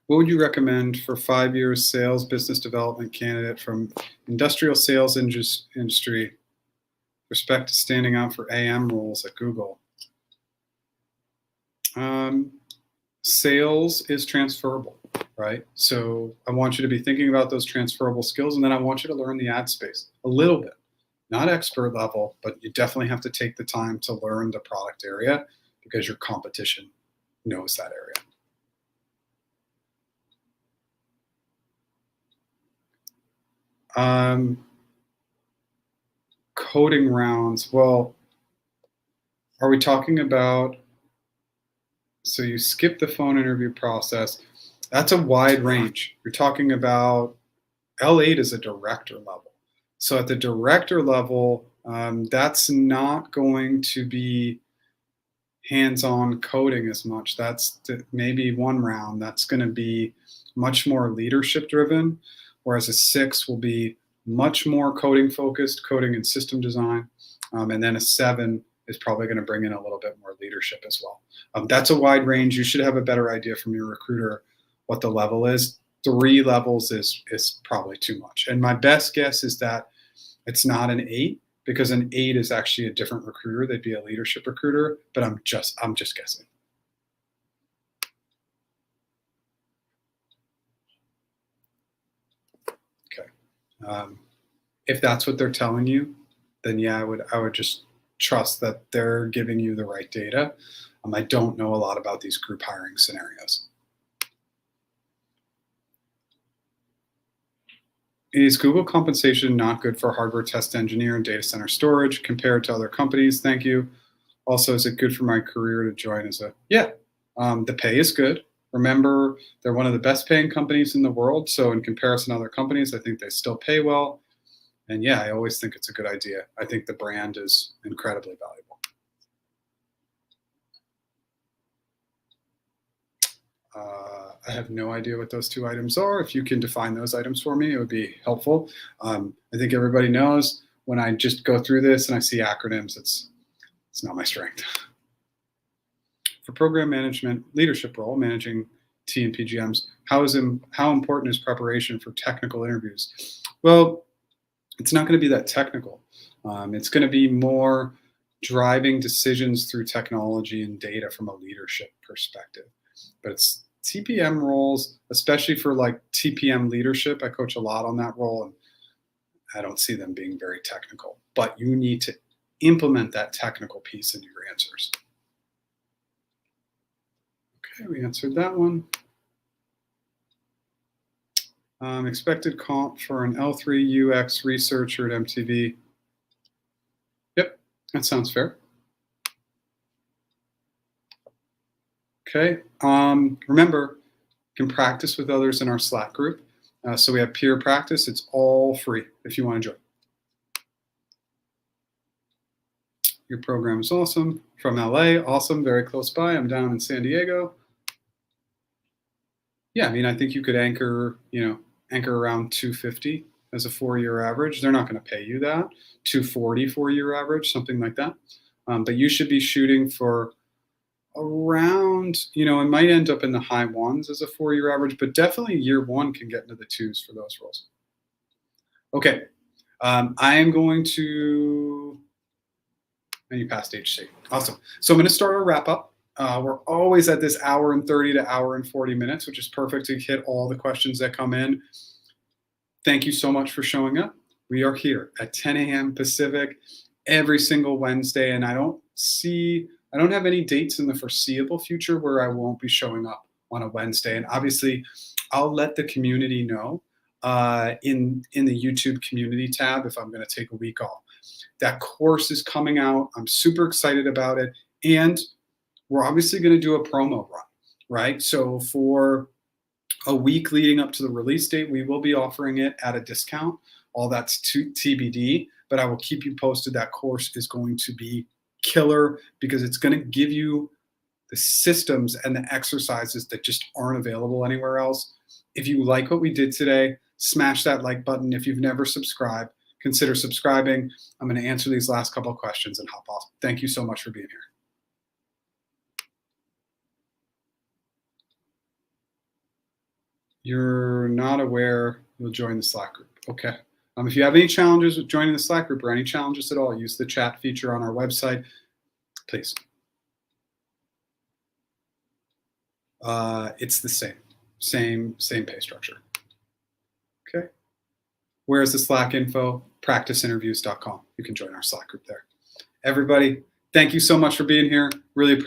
What would you recommend for 5 years sales business development candidate from industrial sales industry, respect to standing out for AM roles at Google? Sales is transferable, right? So I want you to be thinking about those transferable skills, and then I want you to learn the ad space a little bit. Not expert level, but you definitely have to take the time to learn the product area because your competition knows that area. Coding rounds. Well, are we talking about, so you skip the phone interview process? That's a wide range. You're talking about L8 is a director level. So at the director level, that's not going to be hands-on coding as much. That's maybe one round. That's going to be much more leadership driven, whereas a 6 will be much more coding focused, coding and system design. And then a 7 is probably going to bring in a little bit more leadership as well. That's a wide range. You should have a better idea from your recruiter what the level is. 3 levels is probably too much. And my best guess is that it's not an 8, because an 8 is actually a different recruiter. They'd be a leadership recruiter, but I'm just guessing. Okay. If that's what they're telling you, then yeah, I would just trust that they're giving you the right data. I don't know a lot about these group hiring scenarios. Is Google compensation not good for hardware test engineer and data center storage compared to other companies? Thank you. Also, is it good for my career to join as a, yeah, the pay is good. Remember, they're one of the best paying companies in the world. So in comparison to other companies, I think they still pay well. And yeah, I always think it's a good idea. I think the brand is incredibly valuable. I have no idea what those 2 items are. If you can define those items for me, it would be helpful. I think everybody knows when I just go through this and I see acronyms, it's not my strength. For program management leadership role, managing T and PGMs, how important is preparation for technical interviews? Well, it's not going to be that technical. It's going to be more driving decisions through technology and data from a leadership perspective. But it's TPM roles, especially for like TPM leadership. I coach a lot on that role, and I don't see them being very technical. But you need to implement that technical piece in your answers. Okay, we answered that one. Expected comp for an L3 UX researcher at MTV. Yep, that sounds fair. Okay, remember, you can practice with others in our Slack group. So we have peer practice. It's all free if you want to join. Your program is awesome. From LA, awesome, very close by. I'm down in San Diego. Yeah, I mean, I think you could anchor around 250 as a 4-year average. They're not going to pay you that. 240 4-year average, something like that. But you should be shooting for around, it might end up in the high 1s as a 4-year average, but definitely year 1 can get into the 2s for those roles. Okay, I am going to, and you passed HC. Awesome. So I'm going to start our wrap up. We're always at this hour and 30 to hour and 40 minutes, which is perfect to hit all the questions that come in. Thank you so much for showing up. We are here at 10 a.m. Pacific every single Wednesday, and I don't have any dates in the foreseeable future where I won't be showing up on a Wednesday. And obviously, I'll let the community know in the YouTube community tab if I'm going to take a week off. That course is coming out. I'm super excited about it. And we're obviously going to do a promo run, right? So for a week leading up to the release date, we will be offering it at a discount. All that's TBD, but I will keep you posted. That course is going to be killer because it's going to give you the systems and the exercises that just aren't available anywhere else. If you like what we did today, smash that like button. If you've never subscribed, consider subscribing. I'm going to answer these last couple of questions and hop off. Thank you so much for being here. You're not aware, you'll join the Slack group. Okay. If you have any challenges with joining the Slack group or any challenges at all, use the chat feature on our website, please. it's the same pay structure. Okay. Where's the Slack info? Practiceinterviews.com. You can join our Slack group there. Everybody, thank you so much for being here. Really appreciate